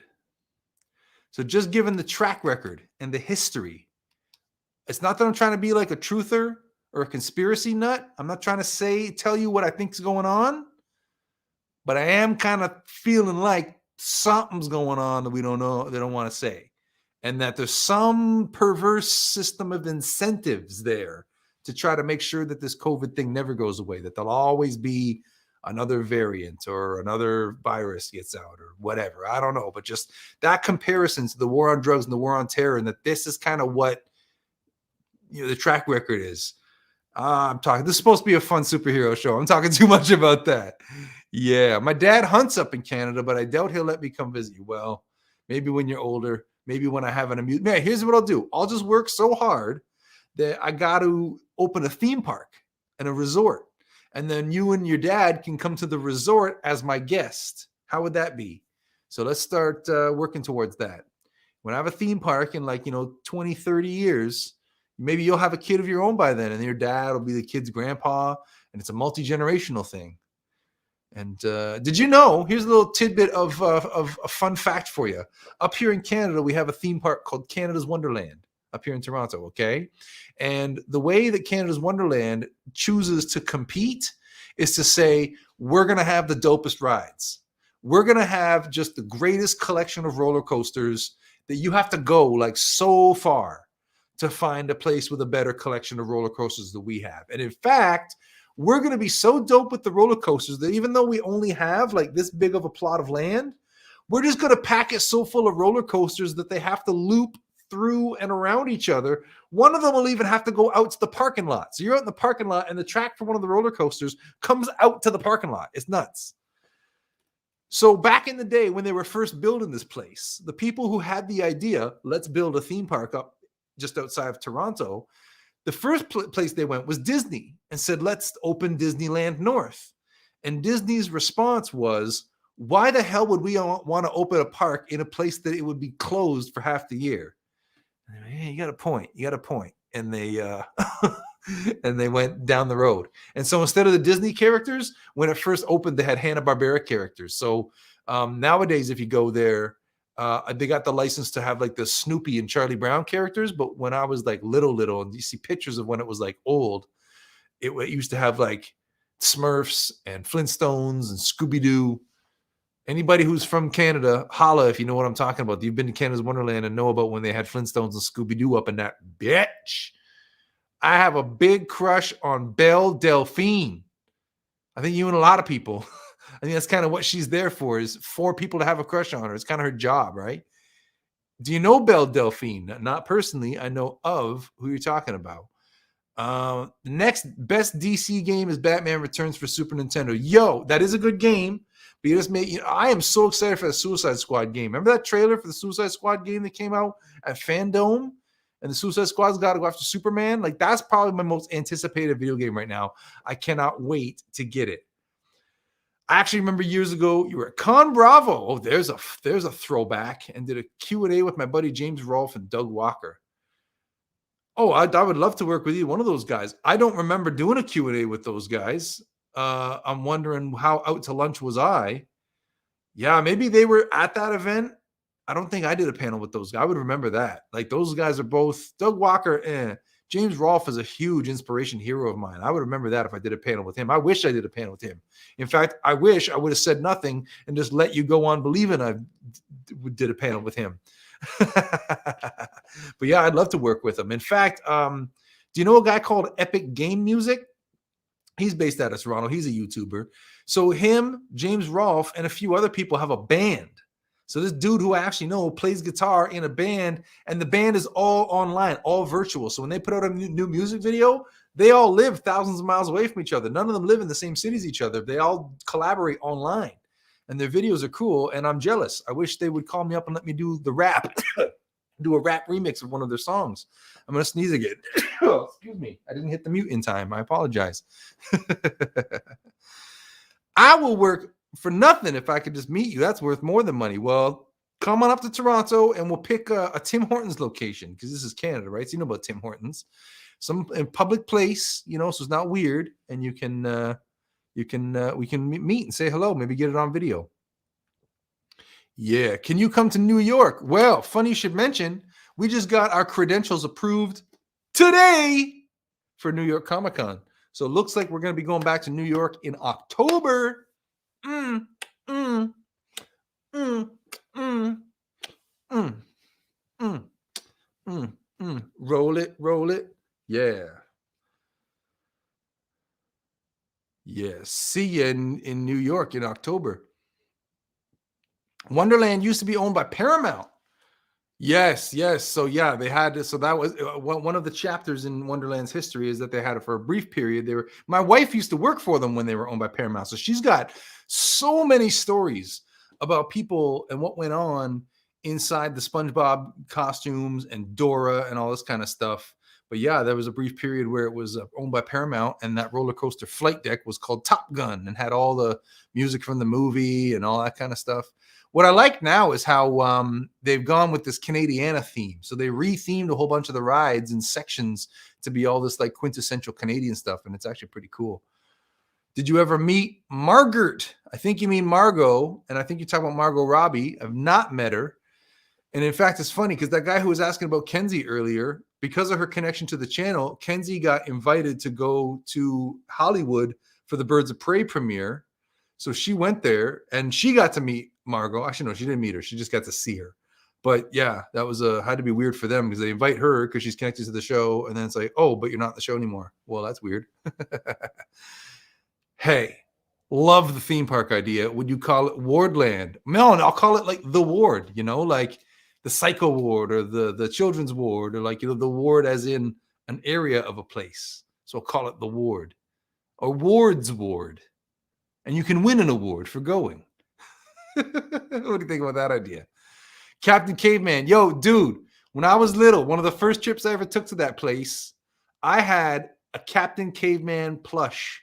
So just given the track record and the history, it's not that I'm trying to be like a truther or a conspiracy nut. I'm not trying to tell you what I think is going on, but I am kind of feeling like something's going on that we don't know, they don't want to say. And that there's some perverse system of incentives there to try to make sure that this COVID thing never goes away, that there'll always be another variant or another virus gets out or whatever. I don't know. But just that comparison to the war on drugs and the war on terror, and that this is kind of what the track record is. This is supposed to be a fun superhero show. I'm talking too much about that. Yeah. My dad hunts up in Canada, but I doubt he'll let me come visit you. Well, maybe when you're older, maybe when I have an amusement. Man, here's what I'll do. I'll just work so hard that I got to open a theme park and a resort. And then you and your dad can come to the resort as my guest. How would that be? So let's start working towards that. When I have a theme park in 20, 30 years, maybe you'll have a kid of your own by then, and your dad will be the kid's grandpa, and it's a multi-generational thing. And did you know, here's a little tidbit of a fun fact for you. Up here in Canada, we have a theme park called Canada's Wonderland up here in Toronto, okay? And the way that Canada's Wonderland chooses to compete is to say, we're going to have the dopest rides. We're going to have just the greatest collection of roller coasters that you have to go so far to find a place with a better collection of roller coasters that we have. And in fact, we're going to be so dope with the roller coasters that even though we only have this big of a plot of land, We're just going to pack it so full of roller coasters that they have to loop through and around each other. One of them will even have to go out to the parking lot. So you're out in the parking lot and the track for one of the roller coasters comes out to the parking lot. It's nuts. So back in the day when they were first building this place, the people who had the idea, let's build a theme park up just outside of Toronto, the first place they went was Disney and said, let's open Disneyland North. And Disney's response was, why the hell would we want to open a park in a place that it would be closed for half the year? Hey, you got a point. You got a point. And they and they went down the road. And so instead of the Disney characters, when it first opened, they had Hanna-Barbera characters. So nowadays, if you go there, they got the license to have like the Snoopy and Charlie Brown characters. But when I was like little, and you see pictures of when it was like old, it used to have like Smurfs and Flintstones and Scooby-Doo. Anybody who's from Canada, holla if you know what I'm talking about. You've been to Canada's Wonderland and know about when they had Flintstones and Scooby-Doo up in that bitch. I have a big crush on Belle Delphine. I think you and a lot of people. I think that's kind of what she's there for, is for people to have a crush on her. It's kind of her job, right? Do you know Belle Delphine? Not personally. I know of who you're talking about. The next best DC game is Batman Returns for Super Nintendo. Yo, that is a good game. But you just made, I am so excited for the Suicide Squad game. Remember that trailer for the Suicide Squad game that came out at Fandom? And the Suicide Squad's got to go after Superman. Like, that's probably my most anticipated video game right now. I cannot wait to get it. I actually remember years ago, you were at Con Bravo. Oh, there's a throwback. And did a Q&A with my buddy James Rolfe and Doug Walker. Oh, I would love to work with you, one of those guys. I don't remember doing a Q&A with those guys. I'm wondering how out to lunch was I. Yeah, maybe they were at that event. I don't think I did a panel with those guys. I would remember that. Like, those guys are both, Doug Walker, James Rolfe is a huge inspiration hero of mine. I would remember that if I did a panel with him. I wish I did a panel with him. In fact, I wish I would have said nothing and just let you go on believing I did a panel with him. But yeah, I'd love to work with him. In fact, do you know a guy called Epic Game Music? He's based out of Toronto. He's a YouTuber. So him, James Rolfe, and a few other people have a band. So this dude who I actually know plays guitar in a band, and the band is all online, all virtual. So when they put out a new music video, they all live thousands of miles away from each other. None of them live in the same city as each other. They all collaborate online, and their videos are cool, and I'm jealous. I wish they would call me up and let me do the rap, do a rap remix of one of their songs. I'm going to sneeze again. Oh, excuse me. I didn't hit the mute in time. I apologize. I will work for nothing if I could just meet you. That's worth more than money. Well, come on up to Toronto and we'll pick a Tim Hortons location, because this is Canada, right? So you know about Tim Hortons. Some in public place, so it's not weird, and we can meet and say hello, maybe get it on video. Yeah, can you come to New York? Well, funny you should mention, we just got our credentials approved today for New York Comic Con. So it looks like we're going to be going back to New York in October. Roll it. Yeah. See you in New York in October. Wonderland used to be owned by Paramount. Yes. So yeah, they had. So that was one of the chapters in Wonderland's history, is that they had it for a brief period. My wife used to work for them when they were owned by Paramount, so she's got so many stories about people and what went on inside the SpongeBob costumes and Dora and all this kind of stuff. But yeah, there was a brief period where it was owned by Paramount, and that roller coaster flight deck was called Top Gun and had all the music from the movie and all that kind of stuff. What I like now is how they've gone with this Canadiana theme. So they re-themed a whole bunch of the rides and sections to be all this like quintessential Canadian stuff, and it's actually pretty cool. Did you ever meet Margaret? I think you mean Margot, and I think you're talking about Margot Robbie. I've not met her. And in fact, it's funny because that guy who was asking about Kenzie earlier, because of her connection to the channel, Kenzie got invited to go to Hollywood for the Birds of Prey premiere. So she went there and she got to meet Margot. Actually, no, she didn't meet her. She just got to see her. But yeah, that was had to be weird for them, because they invite her because she's connected to the show. And then it's like, oh, but you're not in the show anymore. Well, that's weird. Hey, Love the theme park idea. Would you call it Wardland? No, I'll call it like the Ward, like the Psycho Ward or the Children's Ward, or like, the Ward as in an area of a place. So I'll call it the Ward or Ward's Ward. And you can win an award for going. What do you think about that idea? Captain Caveman. Yo, dude, when I was little, one of the first trips I ever took to that place, I had a Captain Caveman plush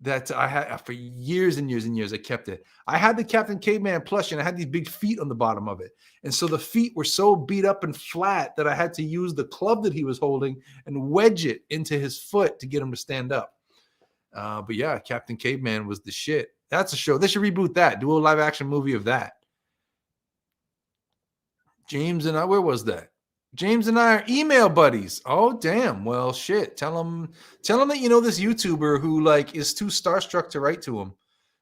that I had for years and years and years. I kept it. I had the Captain Caveman plush, and I had these big feet on the bottom of it. And so the feet were so beat up and flat that I had to use the club that he was holding and wedge it into his foot to get him to stand up. But yeah, Captain Caveman was the shit. That's a show. They should reboot that. Do a live action movie of that. James and I, where was that? James and I are email buddies. Oh, damn. Well, shit. Tell him that you know this YouTuber who like is too starstruck to write to him.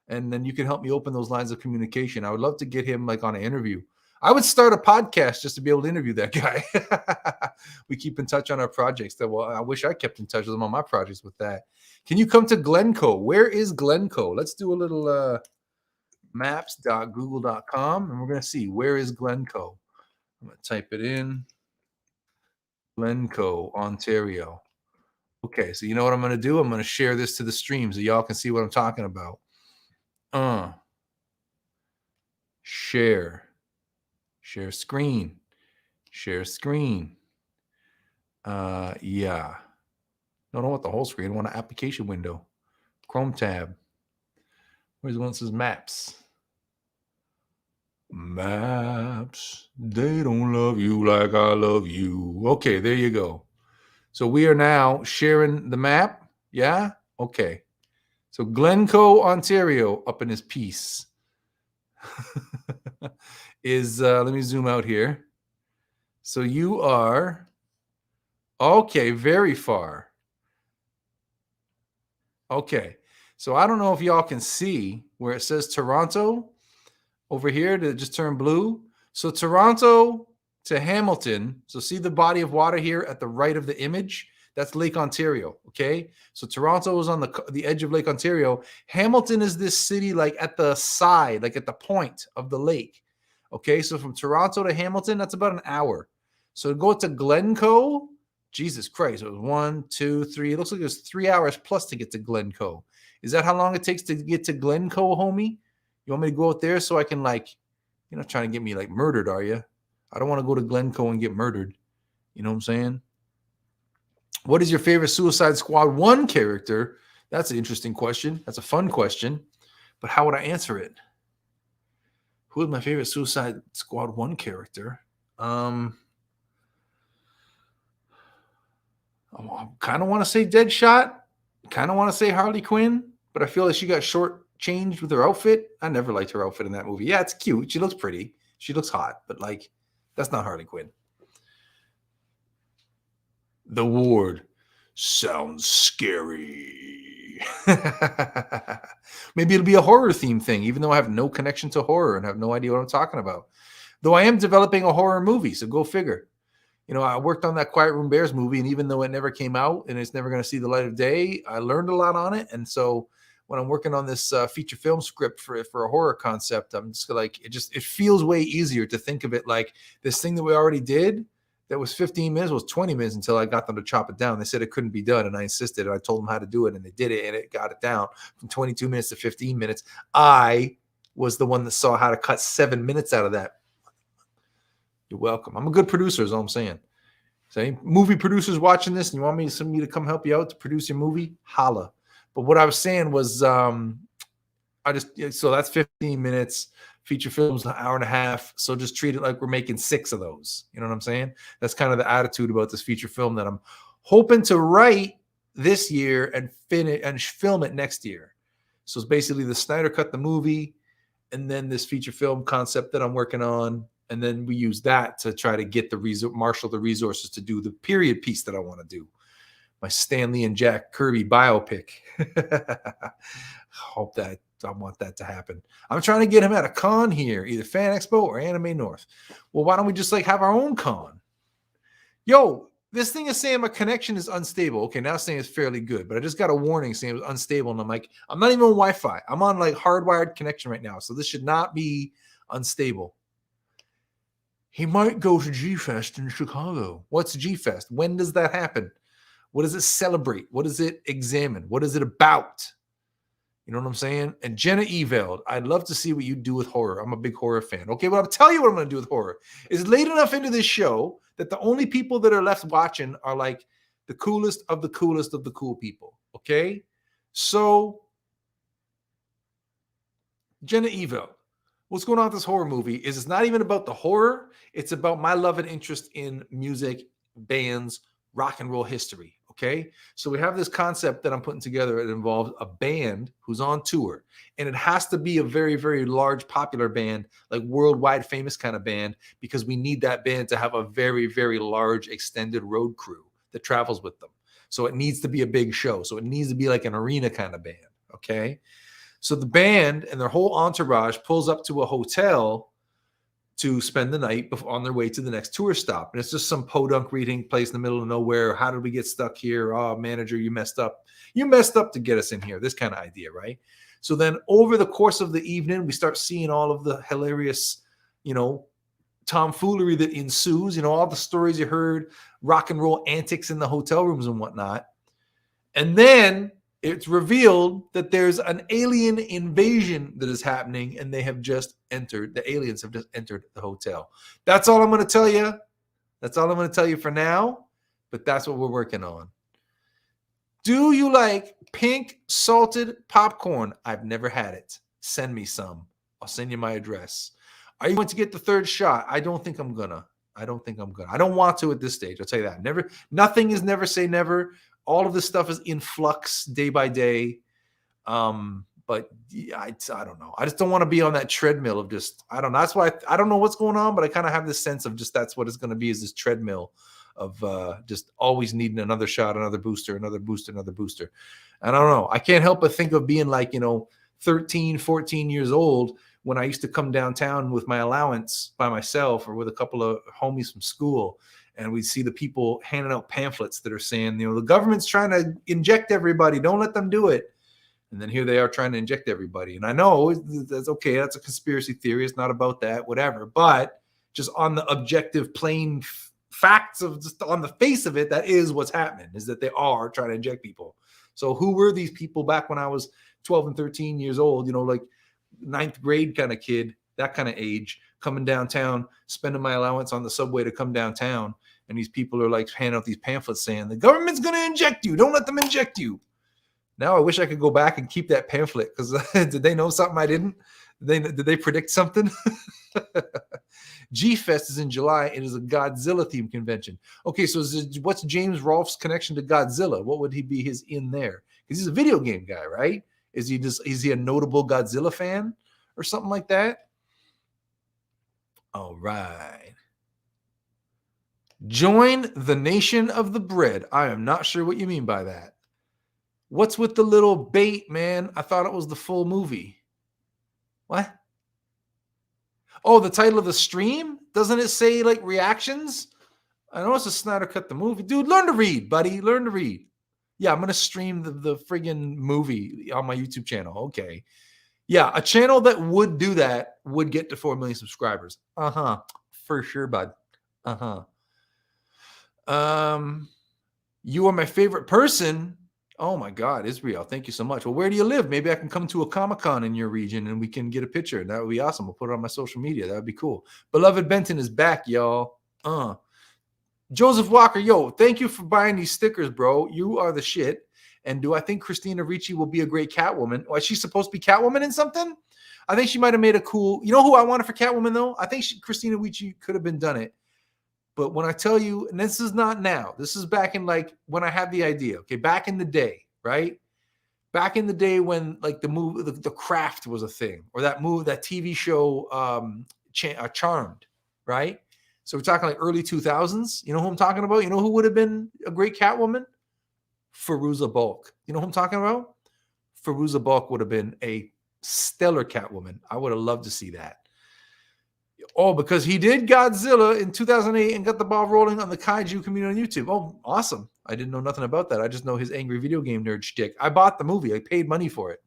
And then you can help me open those lines of communication. I would love to get him like on an interview. I would start a podcast just to be able to interview that guy. We keep in touch on our projects. Well, I wish I kept in touch with him on my projects with that. Can you come to Glencoe? Where is Glencoe? Let's do a little maps.google.com, and we're going to see where is Glencoe. I'm going to type it in. Glencoe, Ontario. Okay, so you know what I'm going to do? I'm going to share this to the stream so y'all can see what I'm talking about. Share screen. Share screen. Yeah. No, I don't want the whole screen. I want an application window. Chrome tab. Where's the one that says maps? Maps. They don't love you like I love you. Okay, there you go. So we are now sharing the map. Yeah? Okay. So Glencoe, Ontario, up in his piece. Is let me zoom out here. So you are okay, very far. Okay. So I don't know if y'all can see where it says Toronto over here that just turned blue. So Toronto to Hamilton. So see the body of water here at the right of the image? That's Lake Ontario, okay? So Toronto is on the edge of Lake Ontario. Hamilton is this city like at the side, like at the point of the lake, okay? So from Toronto to Hamilton, that's about an hour. So to go to Glencoe, Jesus Christ, it was 1, 2, 3. It looks like it was 3 hours plus to get to Glencoe. Is that how long it takes to get to Glencoe, homie? You want me to go out there so I can like, you're not trying to get me like murdered, are you? I don't want to go to Glencoe and get murdered. You know what I'm saying? What is your favorite Suicide Squad 1 character? That's an interesting question. That's a fun question. But how would I answer it? Who is my favorite Suicide Squad 1 character? I kind of want to say Deadshot. Kind of want to say Harley Quinn. But I feel like she got short-changed with her outfit. I never liked her outfit in that movie. Yeah, it's cute. She looks pretty. She looks hot. But like, that's not Harley Quinn. The Ward sounds scary. Maybe it'll be a horror theme thing, even though I have no connection to horror and have no idea what I'm talking about. Though I am developing a horror movie, so go figure. You know, I worked on that Quiet Room Bears movie, and even though it never came out and it's never going to see the light of day, I learned a lot on it. And so when I'm working on this feature film script for a horror concept, I'm just like, it feels way easier to think of it like this thing that we already did that was 15 minutes was 20 minutes until I got them to chop it down. They said it couldn't be done, and I insisted, and I told them how to do it, and they did it, and it got it down from 22 minutes to 15 minutes. I was the one that saw how to cut 7 minutes out of that. You're welcome. I'm a good producer, is all I'm saying. So any movie producers watching this and you want me to come help you out to produce your movie, holla. But what I was saying was so that's 15 minutes. Feature film's an hour and a half. So just treat it like we're making 6 of those. You know what I'm saying? That's kind of the attitude about this feature film that I'm hoping to write this year and finish and film it next year. So it's basically the Snyder Cut the Movie and then this feature film concept that I'm working on. And then we use that to try to get marshal the resources to do the period piece that I want to do. My Stanley and Jack Kirby biopic. I want that to happen. I'm trying to get him at a con here, either Fan Expo or Anime North. Well, why don't we just like have our own con? Yo, This thing is saying my connection is unstable. Okay, now it's saying it's fairly good, but I just got a warning saying it was unstable. And I'm like, I'm not even on Wi-Fi. I'm on like hardwired connection right now. So this should not be unstable. He might go to G-Fest in Chicago. What's G-Fest? When does that happen? What does it celebrate? What does it examine? What is it about? You know what I'm saying? And Jenna Eveld, I'd love to see what you do with horror. I'm a big horror fan. Okay, well, I'll tell you what I'm going to do with horror. It's late enough into this show that the only people that are left watching are like the coolest of the coolest of the cool people. Okay? So, Jenna Eveld, what's going on with this horror movie is it's not even about the horror. It's about my love and interest in music, bands, rock and roll history. Okay. So we have this concept that I'm putting together. It involves a band who's on tour, and it has to be a very, very large, popular band, like worldwide famous kind of band, because we need that band to have a very, very large extended road crew that travels with them. So it needs to be a big show. So it needs to be like an arena kind of band. Okay. So the band and their whole entourage pulls up to a hotel to spend the night on their way to the next tour stop. And it's just some podunk reading place in the middle of nowhere. How did we get stuck here? Oh, manager, you messed up. You messed up to get us in here. This kind of idea, right? So then over the course of the evening, we start seeing all of the hilarious, tomfoolery that ensues, all the stories you heard, rock and roll antics in the hotel rooms and whatnot. And then it's revealed that there's an alien invasion that is happening, and the aliens have just entered the hotel. That's all I'm going to tell you. That's all I'm going to tell you for now, but that's what we're working on. Do you like pink salted popcorn? I've never had it. Send me some. I'll send you my address. Are you going to get the third shot? I don't think I'm going to. I don't want to at this stage. I'll tell you that. Nothing is never say never. All of this stuff is in flux day by day. But yeah, I don't know. I just don't want to be on that treadmill of just, I don't know. That's why I don't know what's going on, but I kind of have this sense of just that's what it's going to be, is this treadmill of just always needing another shot, another booster, another booster, another booster. And I don't know. I can't help but think of being like, 13, 14 years old when I used to come downtown with my allowance by myself or with a couple of homies from school. And we'd see the people handing out pamphlets that are saying, the government's trying to inject everybody. Don't let them do it. And then here they are trying to inject everybody. And I know that's okay. That's a conspiracy theory. It's not about that, whatever. But just on the objective, plain facts of just on the face of it, that is what's happening, is that they are trying to inject people. So who were these people back when I was 12 and 13 years old, like ninth grade kind of kid, that kind of age, coming downtown, spending my allowance on the subway to come downtown. And these people are like handing out these pamphlets saying the government's going to inject you. Don't let them inject you. Now I wish I could go back and keep that pamphlet, because did they know something I didn't? Did they predict something? G-Fest is in July. It is a Godzilla themed convention. Okay, so what's James Rolfe's connection to Godzilla? What would he be his in there? Because he's a video game guy, right? Is he a notable Godzilla fan or something like that? All right. Join the nation of the bread. I am not sure what you mean by that. What's with the little bait, man? I thought it was the full movie. What? Oh, the title of the stream? Doesn't it say like reactions? I know it's a Snyder Cut the Movie. Dude, learn to read, buddy. Learn to read. Yeah, I'm going to stream the friggin' movie on my YouTube channel. Okay. Yeah, a channel that would do that would get to 4 million subscribers. Uh-huh. For sure, bud. Uh-huh. You are my favorite person. Oh my God, Israel. Thank you so much. Well, where do you live? Maybe I can come to a Comic-Con in your region and we can get a picture. That would be awesome. We'll put it on my social media. That would be cool. Beloved Benton is back, y'all. Joseph Walker, yo, thank you for buying these stickers, bro. You are the shit. And do I think Christina Ricci will be a great Catwoman? Or is she supposed to be Catwoman in something? I think she might have made a cool, you know who I wanted for Catwoman though? I think Christina Ricci could have been done it. But when I tell you, and this is not now, this is back in like when I had the idea, okay, back in the day, right? Back in the day when like the movie, the Craft was a thing, or that TV show, Charmed, right? So we're talking like early 2000s. You know who I'm talking about? You know who would have been a great Catwoman? Fairuza Balk. You know who I'm talking about? Fairuza Balk would have been a stellar Catwoman. I would have loved to see that. Oh, because he did Godzilla in 2008 and got the ball rolling on the kaiju community on YouTube. Oh, awesome. I didn't know nothing about that. I just know his angry video game nerd shtick. I bought the movie. I paid money for it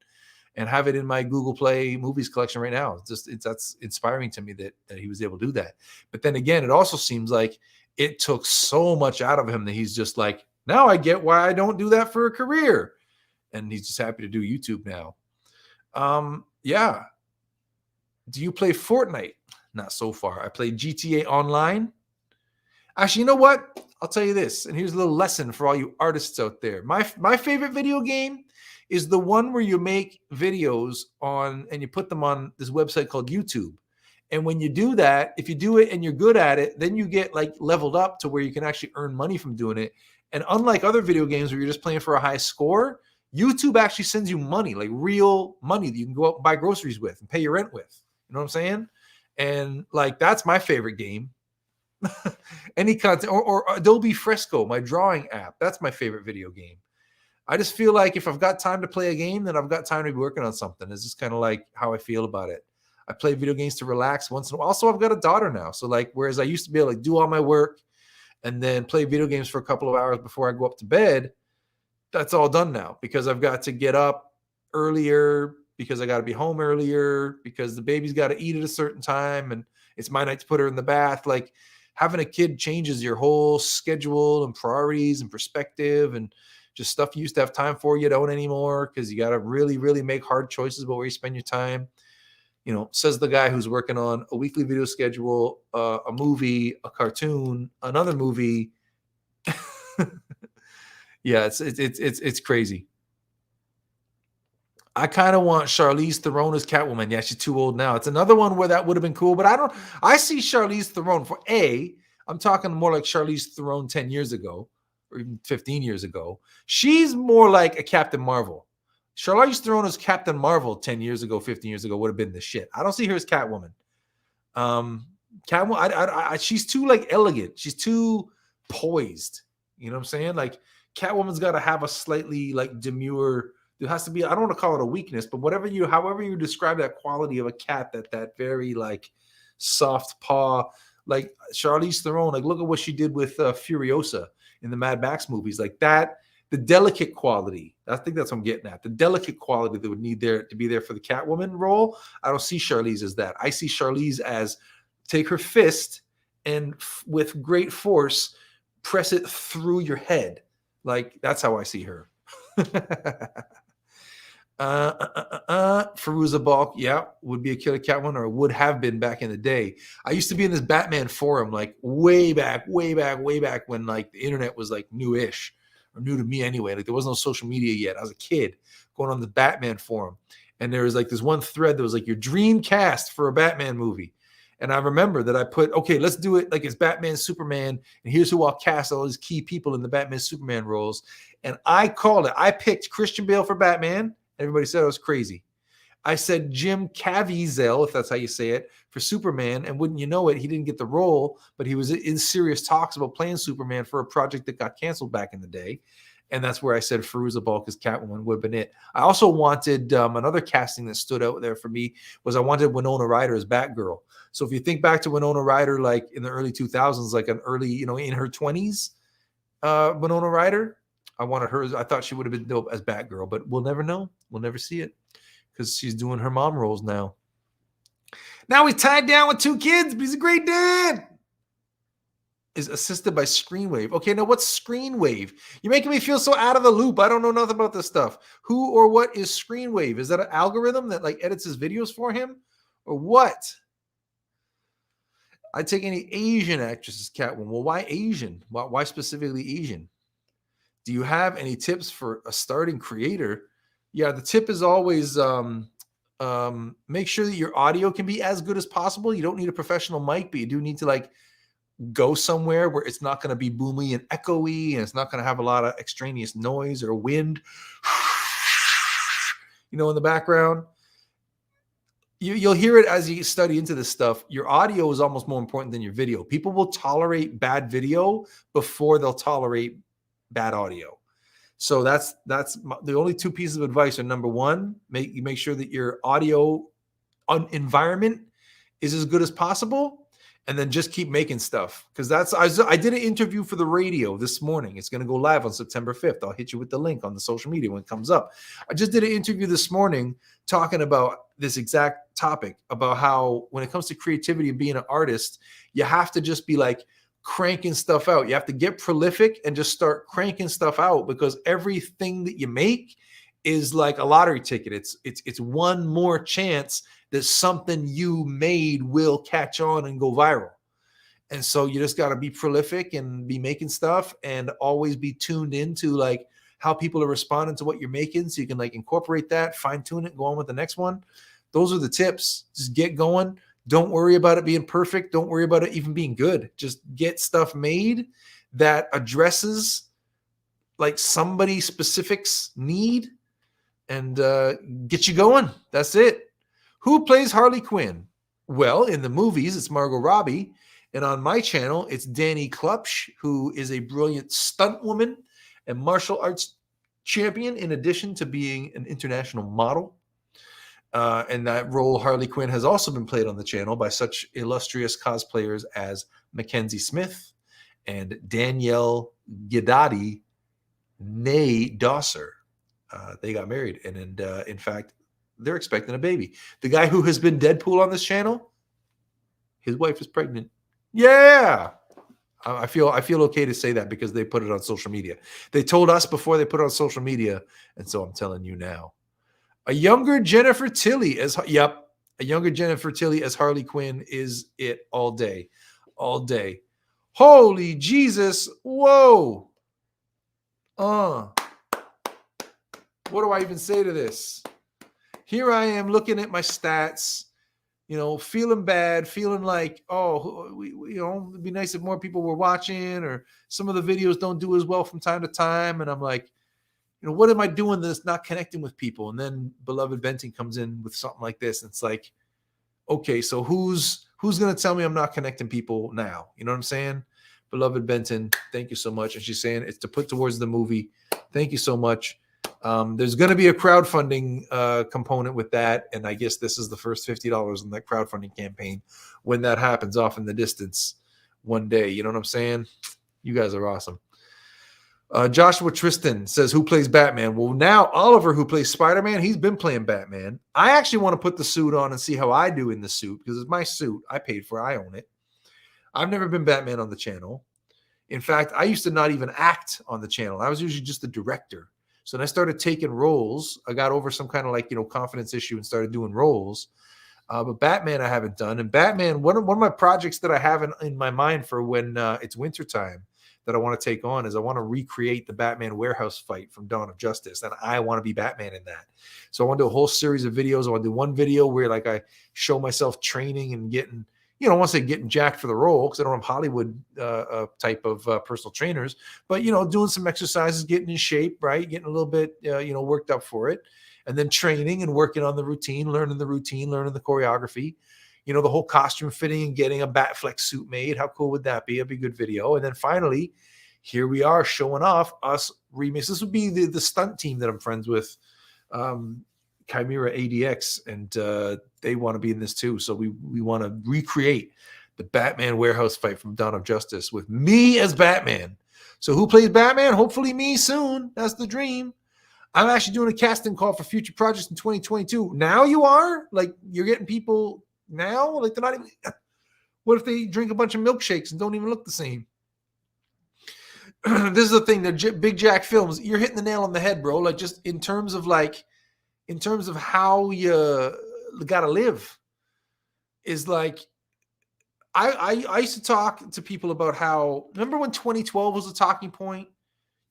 and have it in my Google Play movies collection right now. That's inspiring to me that he was able to do that. But then again, it also seems like it took so much out of him that he's just like, now I get why I don't do that for a career. And he's just happy to do YouTube now. Yeah. Do you play Fortnite? Not so far. I played GTA Online. Actually, you know what? I'll tell you this, and here's a little lesson for all you artists out there. My favorite video game is the one where you make videos on and you put them on this website called YouTube. And when you do that, if you do it and you're good at it, then you get like leveled up to where you can actually earn money from doing it. And unlike other video games where you're just playing for a high score, YouTube actually sends you money, like real money that you can go out and buy groceries with and pay your rent with. You know what I'm saying? And like, that's my favorite game. Any content or Adobe Fresco, my drawing app. That's my favorite video game. I just feel like if I've got time to play a game, then I've got time to be working on something. It's just kind of like how I feel about it. I play video games to relax once in a while. Also, I've got a daughter now. So like, whereas I used to be able to do all my work and then play video games for a couple of hours before I go up to bed, that's all done now because I've got to get up earlier, because I got to be home earlier, because the baby's got to eat at a certain time and it's my night to put her in the bath. Like having a kid changes your whole schedule and priorities and perspective and just stuff you used to have time for you don't anymore because you got to really, really make hard choices about where you spend your time. You know, says the guy who's working on a weekly video schedule, a movie, a cartoon, another movie. Yeah, it's crazy. I kind of want Charlize Theron as Catwoman. Yeah, she's too old now. It's another one where that would have been cool, but I see Charlize Theron I'm talking more like Charlize Theron 10 years ago or even 15 years ago. She's more like a Captain Marvel. Charlize Theron as Captain Marvel 10 years ago, 15 years ago would have been the shit. I don't see her as Catwoman. Catwoman, she's too like elegant. She's too poised. You know what I'm saying? Like Catwoman's got to have a slightly like demure. There has to be, I don't want to call it a weakness, but however you describe that quality of a cat, that very like soft paw, like Charlize Theron, like look at what she did with Furiosa in the Mad Max movies, like that, the delicate quality. I think that's what I'm getting at. The delicate quality that would need there to be there for the Catwoman role. I don't see Charlize as that. I see Charlize as take her fist and with great force, press it through your head. Like that's how I see her. Fairuza Balk, yeah, would be a killer Catwoman, or would have been back in the day. I used to be in this Batman forum, like way back when like the internet was like newish, or new to me anyway. Like there was no social media yet. I was a kid going on the Batman forum, and there was like this one thread that was like your dream cast for a Batman movie. And I remember that I put, okay, let's do it like it's Batman, Superman, and here's who I'll cast all these key people in the Batman, Superman roles. And I called it. I picked Christian Bale for Batman. Everybody said I was crazy. I said Jim Caviezel, if that's how you say it, for Superman. And wouldn't you know it, he didn't get the role, but he was in serious talks about playing Superman for a project that got canceled back in the day. And that's where I said Fairuza Balk as Catwoman would have been it. I also wanted another casting that stood out there for me was I wanted Winona Ryder as Batgirl. So if you think back to Winona Ryder, like in the early 2000s, like an early, in her 20s, Winona Ryder, I wanted her. I thought she would have been dope as Batgirl, but we'll never know. We'll never see it because she's doing her mom roles now. Now he's tied down with 2 kids, but he's a great dad. Is assisted by Screenwave. Okay, now what's Screenwave? You're making me feel so out of the loop. I don't know nothing about this stuff. Who or what is Screenwave? Is that an algorithm that like edits his videos for him, or what? I'd take any Asian actress as Catwoman. Well, why Asian? Why specifically Asian? Do you have any tips for a starting creator? Yeah, the tip is always make sure that your audio can be as good as possible. You don't need a professional mic, but you do need to like go somewhere where it's not going to be boomy and echoey, and it's not going to have a lot of extraneous noise or wind, in the background. You'll hear it as you study into this stuff. Your audio is almost more important than your video. People will tolerate bad video before they'll tolerate bad audio. So that's the only 2 pieces of advice are: number 1, make sure that your audio environment is as good as possible, and then just keep making stuff. Because I did an interview for the radio this morning. It's going to go live on September 5th. I'll hit you with the link on the social media when it comes up. I just did an interview this morning talking about this exact topic, about how when it comes to creativity and being an artist, you have to just be like cranking stuff out. You have to get prolific and just start cranking stuff out, because everything that you make is like a lottery ticket. It's one more chance that something you made will catch on and go viral. And so you just got to be prolific and be making stuff, and always be tuned into like how people are responding to what you're making, so you can like incorporate that, fine tune it, go on with the next one. Those are the tips. Just get going. Don't worry about it being perfect. Don't worry about it even being good. Just get stuff made that addresses like somebody specific's need, and get you going. That's it. Who plays Harley Quinn? Well, in the movies, it's Margot Robbie. And on my channel, it's Danny Klupsch, who is a brilliant stunt woman and martial arts champion, in addition to being an international model. And that role, Harley Quinn, has also been played on the channel by such illustrious cosplayers as Mackenzie Smith and Danielle Guidati, née Dosser. They got married, and in fact, they're expecting a baby. The guy who has been Deadpool on this channel, his wife is pregnant. Yeah. I feel okay to say that because they put it on social media. They told us before they put it on social media, and so I'm telling you now. A younger Jennifer Tilly as Harley Quinn is it all day. All day. Holy Jesus. Whoa. What do I even say to this? Here I am looking at my stats, feeling bad, feeling like, it'd be nice if more people were watching, or some of the videos don't do as well from time to time. And I'm like, what am I doing that's not connecting with people? And then Beloved Venting comes in with something like this. And it's like, okay, so who's going to tell me I'm not connecting people now? You know what I'm saying? Beloved Benton, thank you so much. And she's saying it's to put towards the movie. Thank you so much. There's going to be a crowdfunding component with that. And I guess this is the first $50 in that crowdfunding campaign when that happens off in the distance one day. You know what I'm saying? You guys are awesome. Joshua Tristan says, who plays Batman? Well, now Oliver, who plays Spider-Man, he's been playing Batman. I actually want to put the suit on and see how I do in the suit, because it's my suit. I paid for it. I own it. I've never been Batman on the channel. In fact, I used to not even act on the channel. I was usually just the director. So when I started taking roles, I got over some kind of confidence issue and started doing roles. But Batman I haven't done. And Batman, one of my projects that I have in my mind for when it's wintertime that I want to take on is I want to recreate the Batman warehouse fight from Dawn of Justice. And I want to be Batman in that. So I want to do a whole series of videos. I want to do one video where I show myself training and getting, I want to say getting jacked for the role, because I don't have Hollywood type of personal trainers, but, doing some exercises, getting in shape, right? Getting a little bit, worked up for it. And then training and working on the routine, learning the choreography, the whole costume fitting and getting a Batflex suit made. How cool would that be? It'd be a good video. And then finally, here we are showing off us remix. This would be the stunt team that I'm friends with, Chimera ADX, and they want to be in this too. So we want to recreate the Batman warehouse fight from Dawn of Justice with me as Batman. So who plays Batman? Hopefully me soon. That's the dream. I'm actually doing a casting call for future projects in 2022. Now you are? You're getting people now? They're not even... What if they drink a bunch of milkshakes and don't even look the same? This is the thing. The Big Jack Films, you're hitting the nail on the head, bro. Just in terms of how you got to live is I used to talk to people about how, remember when 2012 was a talking point?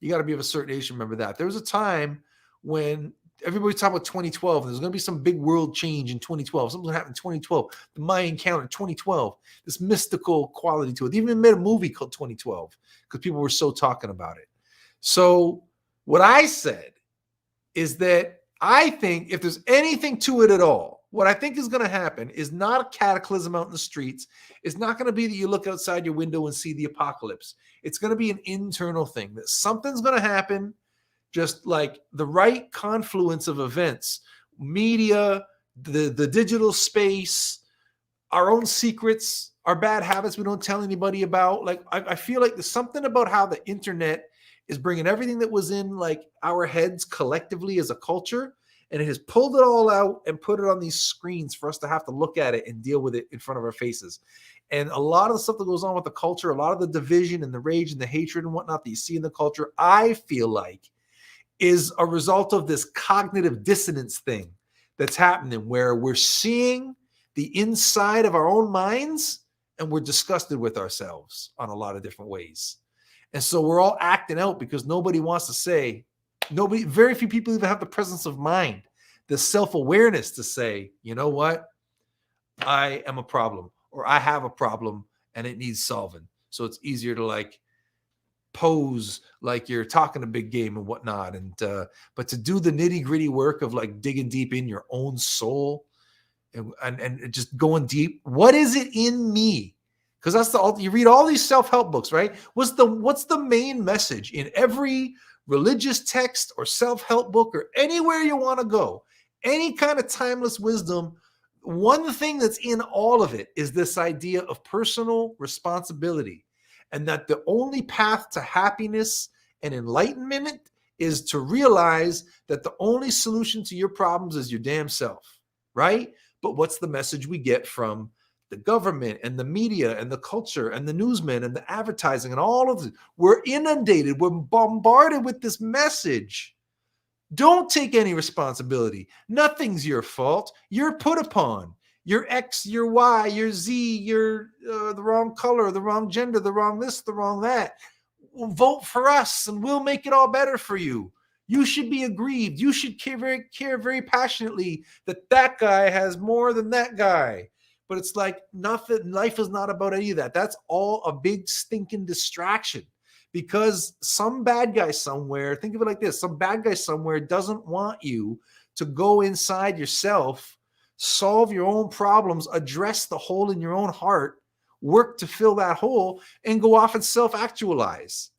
You got to be of a certain age to remember that. There was a time when everybody's talking about 2012. There's going to be some big world change in 2012. Something's going to happen in 2012. The Mayan calendar, 2012. This mystical quality to it. They even made a movie called 2012 because people were so talking about it. So what I said is that I think if there's anything to it at all, what I think is going to happen is not a cataclysm out in the streets. It's not going to be that you look outside your window and see the apocalypse. It's going to be an internal thing, that something's going to happen, just like the right confluence of events, media, the digital space, our own secrets, our bad habits we don't tell anybody about. Like, I feel like there's something about how the internet is bringing everything that was in like our heads collectively as a culture, and it has pulled it all out and put it on these screens for us to have to look at it and deal with it in front of our faces. And a lot of the stuff that goes on with the culture, a lot of the division and the rage and the hatred and whatnot that you see in the culture, I feel like is a result of this cognitive dissonance thing that's happening, where we're seeing the inside of our own minds and we're disgusted with ourselves on a lot of different ways. And so we're all acting out because nobody wants to say, very few people even have the presence of mind, the self-awareness to say, you know what? I am a problem, or I have a problem and it needs solving. So it's easier to like pose like you're talking a big game and whatnot. And but to do the nitty-gritty work of like digging deep in your own soul and just going deep, what is it in me? Because that's you read all these self-help books, right? What's the main message in every religious text or self-help book or anywhere you want to go, any kind of timeless wisdom? One thing that's in all of it is this idea of personal responsibility, and that the only path to happiness and enlightenment is to realize that the only solution to your problems is your damn self, right? But what's the message we get from the government and the media and the culture and the newsmen and the advertising and all of it? We're inundated, we're bombarded with this message. Don't take any responsibility. Nothing's your fault. You're put upon. You're X, you're Y, you're Z, you're the wrong color, the wrong gender, the wrong this, the wrong that. Vote for us and we'll make it all better for you. You should be aggrieved. You should care very passionately that guy has more than that guy. But it's like nothing. Life is not about any of that. That's all a big stinking distraction, because some bad guy somewhere, think of it like this, some bad guy somewhere doesn't want you to go inside yourself, solve your own problems, address the hole in your own heart, work to fill that hole, and go off and self-actualize.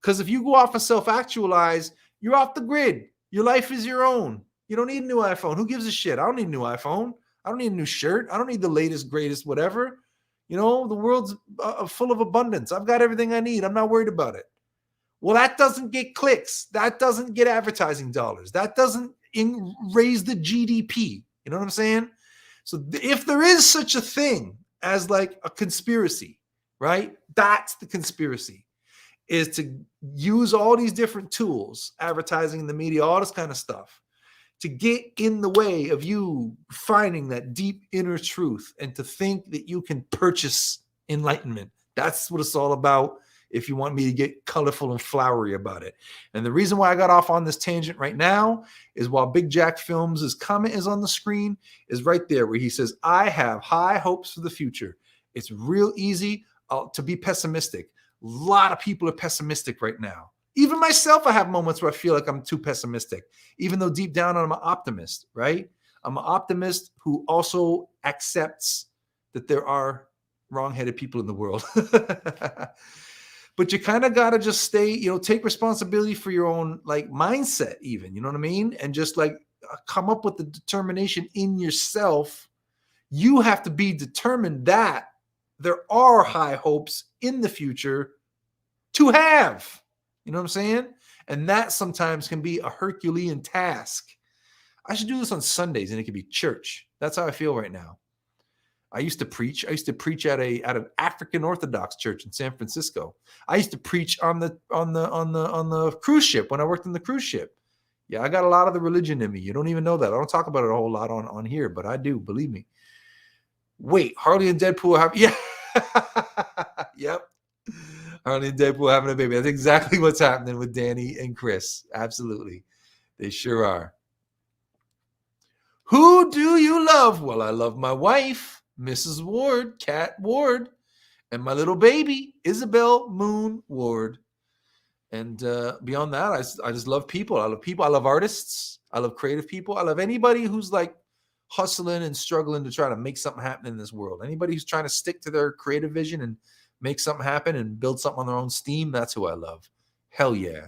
Because if you go off and self-actualize, you're off the grid. Your life is your own. You don't need a new iPhone. Who gives a shit? I don't need a new iPhone. I don't need a new shirt. I don't need the latest, greatest, whatever. You know, the world's full of abundance. I've got everything I need. I'm not worried about it. Well, that doesn't get clicks. That doesn't get advertising dollars. That doesn't raise the GDP. You know what I'm saying? So if there is such a thing as like a conspiracy, right? That's the conspiracy, is to use all these different tools, advertising in the media, all this kind of stuff, to get in the way of you finding that deep inner truth and to think that you can purchase enlightenment. That's what it's all about, if you want me to get colorful and flowery about it. And the reason why I got off on this tangent right now is while Big Jack Films' comment is on the screen, is right there where he says, I have high hopes for the future. It's real easy to be pessimistic. A lot of people are pessimistic right now. Even myself, I have moments where I feel like I'm too pessimistic, even though deep down I'm an optimist, right? I'm an optimist who also accepts that there are wrong-headed people in the world. But you kind of got to just stay, take responsibility for your own like mindset even, you know what I mean? And just like come up with the determination in yourself. You have to be determined that there are high hopes in the future to have. You know what I'm saying? And that sometimes can be a Herculean task. I should do this on Sundays and it could be church. That's how I feel right now. I used to preach at an African Orthodox church in San Francisco. I used to preach on the cruise ship when I worked on the cruise ship. Yeah, I got a lot of the religion in me. You don't even know that. I don't talk about it a whole lot on here, but I do, believe me. Wait, Harley and Deadpool have Yep. Harley and Deadpool having a baby. That's exactly what's happening with Danny and Chris. Absolutely. They sure are. Who do you love? Well, I love my wife, Mrs. Ward, Kat Ward, and my little baby, Isabel Moon Ward. And beyond that, I just love people. I love people. I love artists. I love creative people. I love anybody who's like hustling and struggling to try to make something happen in this world. Anybody who's trying to stick to their creative vision and make something happen and build something on their own steam, that's who I love. Hell yeah.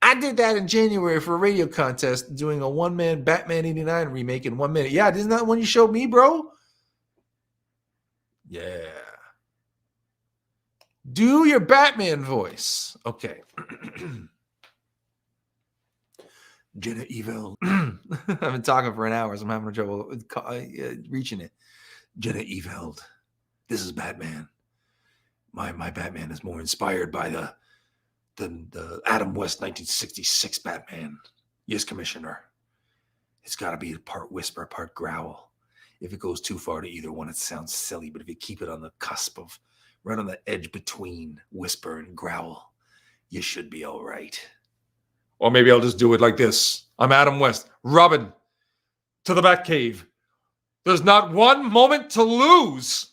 I did that in January for a radio contest, doing a one-man Batman 89 remake in 1 minute. Yeah, isn't that one you showed me, bro? Yeah. Do your Batman voice. Okay. Jenna Evil. I've been talking for an hour, so I'm having trouble reaching it. Jenna Eveld. This is Batman. My Batman is more inspired by the Adam West 1966 Batman. Yes, Commissioner. It's got to be part whisper, part growl. If it goes too far to either one, it sounds silly. But if you keep it on the cusp of, right on the edge between whisper and growl, you should be all right. Or maybe I'll just do it like this. I'm Adam West. Robin, to the Batcave. There's not one moment to lose.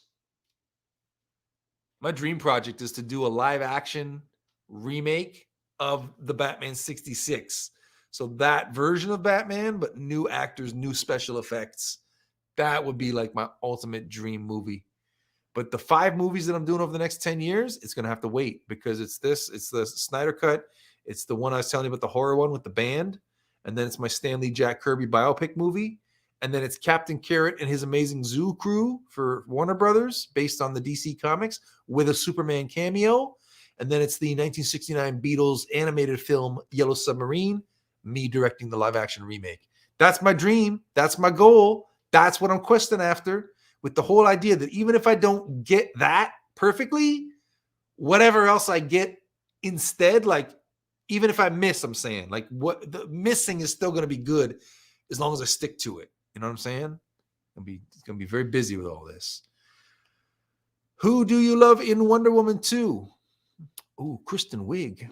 My dream project is to do a live action remake of the Batman 66. So that version of Batman, but new actors, new special effects. That would be like my ultimate dream movie. But the 5 movies that I'm doing over the next 10 years, it's going to have to wait because it's the Snyder Cut. It's the one I was telling you about, the horror one with the band. And then it's my Stanley Jack Kirby biopic movie. And then it's Captain Carrot and his amazing zoo crew for Warner Brothers, based on the DC comics, with a Superman cameo. And then it's the 1969 Beatles animated film Yellow Submarine, me directing the live action remake. That's my dream. That's my goal. That's what I'm questing after, with the whole idea that even if I don't get that perfectly, whatever else I get instead, like even if I miss, I'm saying, like, what the missing is still going to be good as long as I stick to it. You know what I'm saying? It's going to be very busy with all this. Who do you love in Wonder Woman 2? Ooh, Kristen Wiig.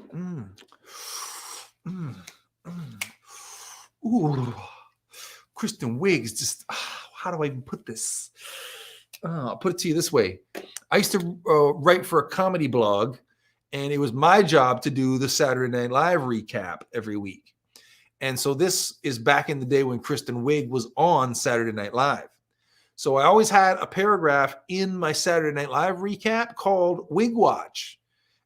Ooh, Kristen Wiig is just, how do I even put this? I'll put it to you this way. I used to write for a comedy blog, and it was my job to do the Saturday Night Live recap every week. And so this is back in the day when Kristen Wiig was on Saturday Night Live. So I always had a paragraph in my Saturday Night Live recap called Wig Watch.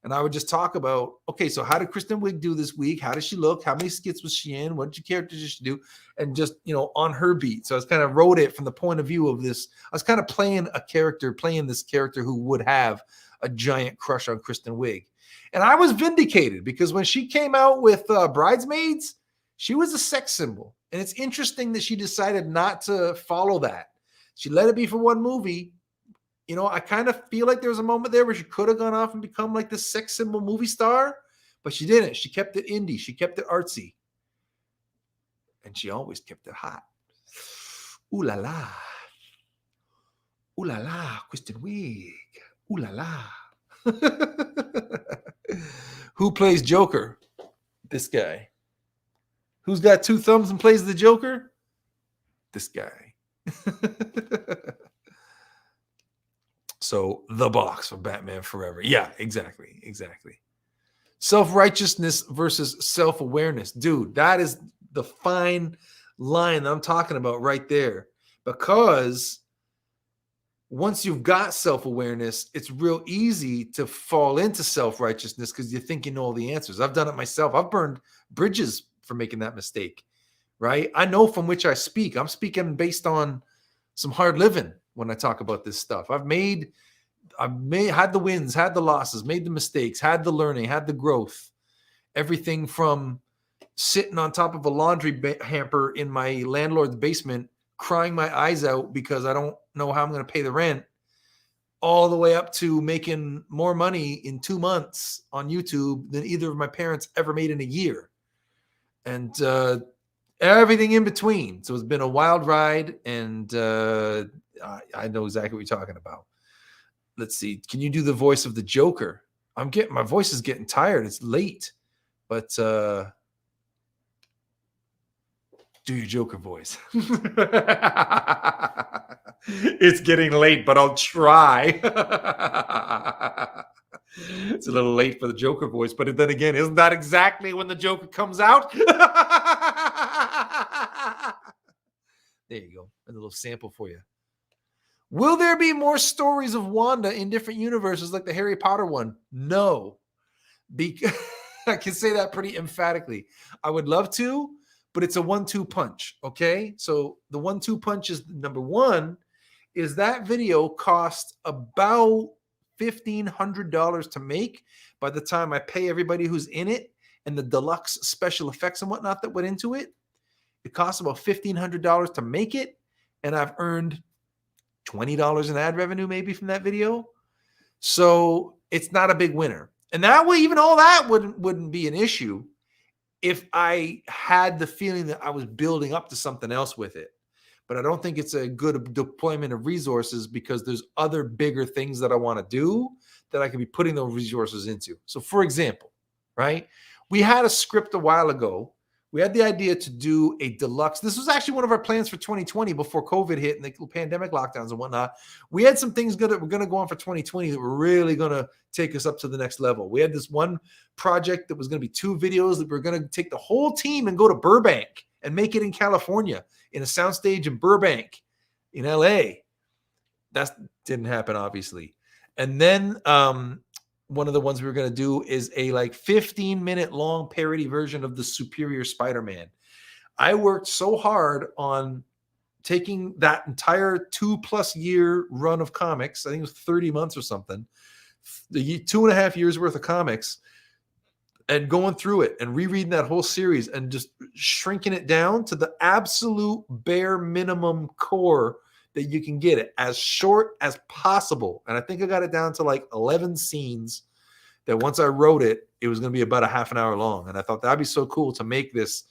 And I would just talk about, okay, so how did Kristen Wiig do this week? How did she look? How many skits was she in? What did characters did she do? And just, on her beat. So I was kind of wrote it from the point of view of this. I was kind of playing this character who would have a giant crush on Kristen Wiig. And I was vindicated because when she came out with Bridesmaids, she was a sex symbol. And it's interesting that she decided not to follow that. She let it be for one movie. I kind of feel like there was a moment there where she could have gone off and become like this sex symbol movie star, but she didn't. She kept it indie. She kept it artsy. And she always kept it hot. Ooh la la. Ooh la la, Kristen Wiig. Ooh la la. Who plays Joker? This guy. Who's got 2 thumbs and plays the Joker? This guy. So the box for Batman Forever. Yeah, exactly. Self-righteousness versus self-awareness. Dude, that is the fine line that I'm talking about right there. Because once you've got self-awareness, it's real easy to fall into self-righteousness because you think you know all the answers. I've done it myself. I've burned bridges for making that mistake, right? I know from which I speak. I'm speaking based on some hard living when I talk about this stuff. I've had the wins, had the losses, made the mistakes, had the learning, had the growth. Everything from sitting on top of a laundry hamper in my landlord's basement, crying my eyes out because I don't know how I'm going to pay the rent, all the way up to making more money in 2 months on YouTube than either of my parents ever made in a year. And everything in between. So it's been a wild ride, and I know exactly what you're talking about. Let's see. Can you do the voice of the Joker? My voice is getting tired. It's late, but do your Joker voice. It's getting late, but I'll try. It's a little late for the Joker voice, but then again, isn't that exactly when the Joker comes out? There you go. A little sample for you. Will there be more stories of Wanda in different universes like the Harry Potter one? No. Because I can say that pretty emphatically. I would love to, but it's a 1-2 punch, okay? So the 1-2 punch is, number one, is that video cost about $1,500 to make by the time I pay everybody who's in it and the deluxe special effects and whatnot that went into it. It costs about $1,500 to make it, and I've earned $20 in ad revenue maybe from that video. So it's not a big winner. And that way, even all that wouldn't be an issue if I had the feeling that I was building up to something else with it. But I don't think it's a good deployment of resources because there's other bigger things that I want to do that I could be putting those resources into. So for example, right, we had a script a while ago. We had the idea to do a deluxe. This was actually one of our plans for 2020 before COVID hit and the pandemic lockdowns and whatnot. We had some things that were going to go on for 2020 that were really going to take us up to the next level. We had this one project that was going to be 2 videos that we were going to take the whole team and go to Burbank and make it in California in a soundstage in Burbank in LA. That didn't happen, obviously. And then one of the ones we were going to do is a like 15-minute long parody version of the Superior Spider-Man. I worked so hard on taking that entire 2+ year run of comics. I think it was 30 months or something, the 2.5 years worth of comics, and going through it and rereading that whole series and just shrinking it down to the absolute bare minimum core that you can get it as short as possible. And I think I got it down to like 11 scenes that once I wrote it, it was going to be about a half an hour long. And I thought that'd be so cool to make this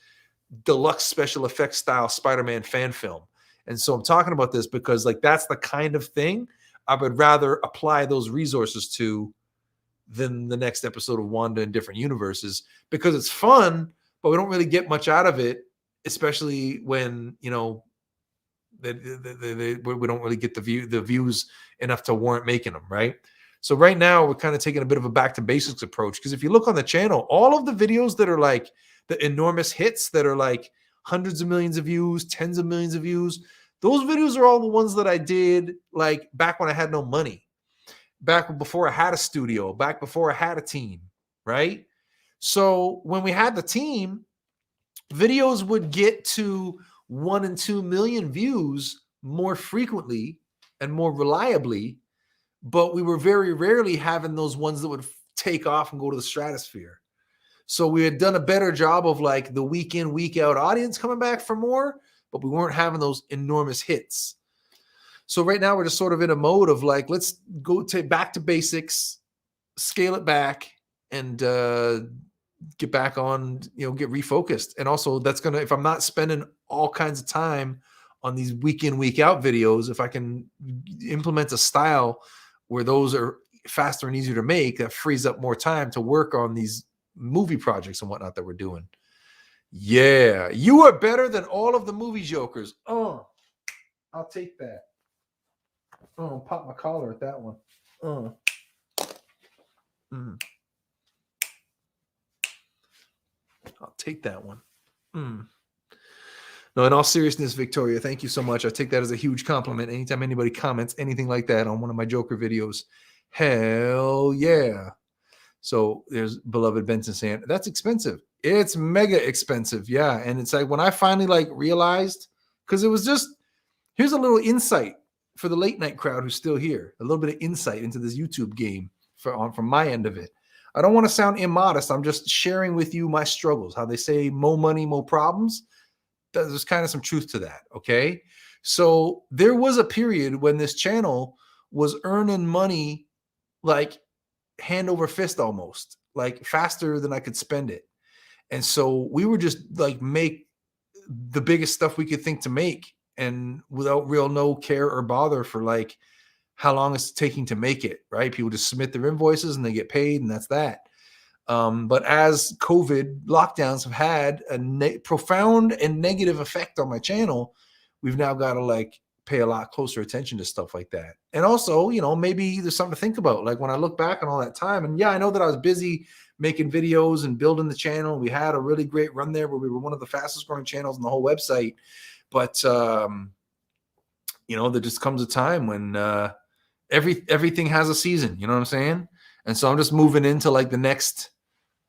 deluxe special effects style Spider-Man fan film. And so I'm talking about this because like that's the kind of thing I would rather apply those resources to than the next episode of Wanda in Different Universes, because it's fun, but we don't really get much out of it, especially when, you know, we don't really get the views enough to warrant making them, right? So right now we're kind of taking a bit of a back to basics approach, because if you look on the channel, all of the videos that are like the enormous hits that are like hundreds of millions of views, tens of millions of views, those videos are all the ones that I did like back when I had no money, back before I had a studio, back before I had a team, right? So when we had the team, videos would get to 1 and 2 million views more frequently and more reliably, but we were very rarely having those ones that would take off and go to the stratosphere. So we had done a better job of like the week in, week out audience coming back for more, but we weren't having those enormous hits. So right now we're just sort of in a mode of like, let's go back to basics, scale it back, and get back on, you know, get refocused. And also that's going to, if I'm not spending all kinds of time on these week in, week out videos, if I can implement a style where those are faster and easier to make, that frees up more time to work on these movie projects and whatnot that we're doing. Yeah. You are better than all of the movie jokers. Oh, I'll take that. Oh, pop my collar at that one. I'll take that one. No, in all seriousness, Victoria, thank you so much. I take that as a huge compliment. Anytime anybody comments anything like that on one of my Joker videos, hell yeah. So there's beloved Benson saying, that's expensive. It's mega expensive. Yeah. And it's like when I finally like realized, because it was just, here's a little insight for the late night crowd who's still here, a little bit of insight into this YouTube game from my end of it. I don't want to sound immodest. I'm just sharing with you my struggles. How they say more money, more problems. There's kind of some truth to that. Okay. So there was a period when this channel was earning money like hand over fist, almost like faster than I could spend it. And so we were just like make the biggest stuff we could think to make, and without real no care or bother for like how long it's taking to make it, right? People just submit their invoices and they get paid, and that's that. But as COVID lockdowns have had a profound and negative effect on my channel, we've now got to like pay a lot closer attention to stuff like that. And also, you know, maybe there's something to think about. Like when I look back on all that time, and yeah, I know that I was busy making videos and building the channel. We had a really great run there where we were one of the fastest growing channels on the whole website. But, you know, there just comes a time when everything has a season, you know what I'm saying? And so I'm just moving into like the next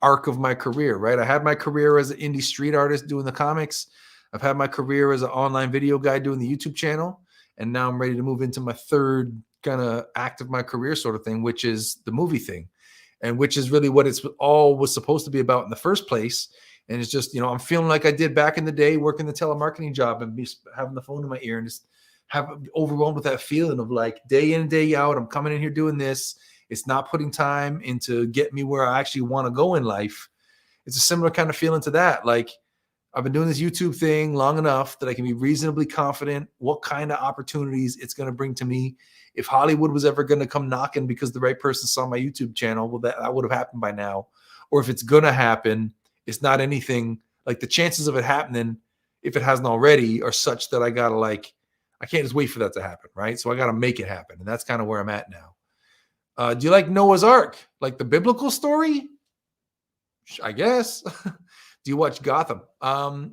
arc of my career, right? I had my career as an indie street artist doing the comics. I've had my career as an online video guy doing the YouTube channel. And now I'm ready to move into my third kind of act of my career sort of thing, which is the movie thing, and which is really what it's all was supposed to be about in the first place. And it's just, I'm feeling like I did back in the day, working the telemarketing job and having the phone in my ear and just have overwhelmed with that feeling of like day in and day out, I'm coming in here doing this. It's not putting time into get me where I actually want to go in life. It's a similar kind of feeling to that. Like, I've been doing this YouTube thing long enough that I can be reasonably confident what kind of opportunities it's going to bring to me. If Hollywood was ever going to come knocking because the right person saw my YouTube channel, well, that would have happened by now. Or if it's going to happen, it's not anything like the chances of it happening, if it hasn't already, are such that I got to I can't just wait for that to happen, right? So I got to make it happen. And that's kind of where I'm at now. Do you like Noah's Ark? Like the biblical story? I guess. Do you watch Gotham?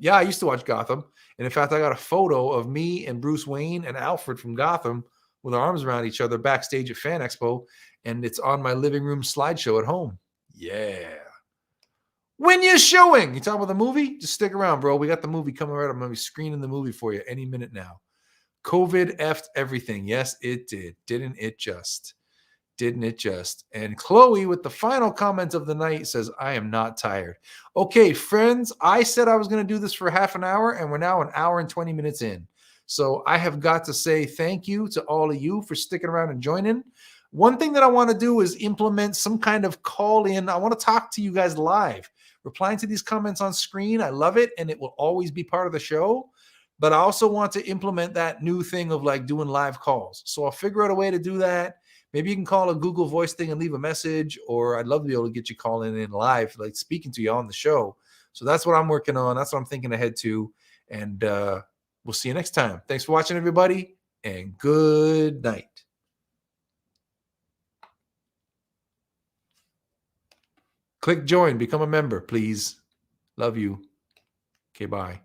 Yeah, I used to watch Gotham. And in fact, I got a photo of me and Bruce Wayne and Alfred from Gotham with our arms around each other backstage at Fan Expo. And it's on my living room slideshow at home. Yeah. When you're showing, you talking about the movie? Just stick around, bro. We got the movie coming right up. I'm going to be screening the movie for you any minute now. COVID effed everything. Yes, it did. Didn't it just? Didn't it just? And Chloe, with the final comment of the night, says, I am not tired. Okay, friends, I said I was going to do this for half an hour, and we're now an hour and 20 minutes in. So I have got to say thank you to all of you for sticking around and joining. One thing that I want to do is implement some kind of call in. I want to talk to you guys live, replying to these comments on screen. I love it, and it will always be part of the show. But I also want to implement that new thing of like doing live calls. So I'll figure out a way to do that. Maybe you can call a Google Voice thing and leave a message, or I'd love to be able to get you calling in live, like speaking to you on the show. So that's what I'm working on. That's what I'm thinking ahead to. And we'll see you next time. Thanks for watching, everybody, and good night. Click join, become a member, please. Love you. Okay, bye.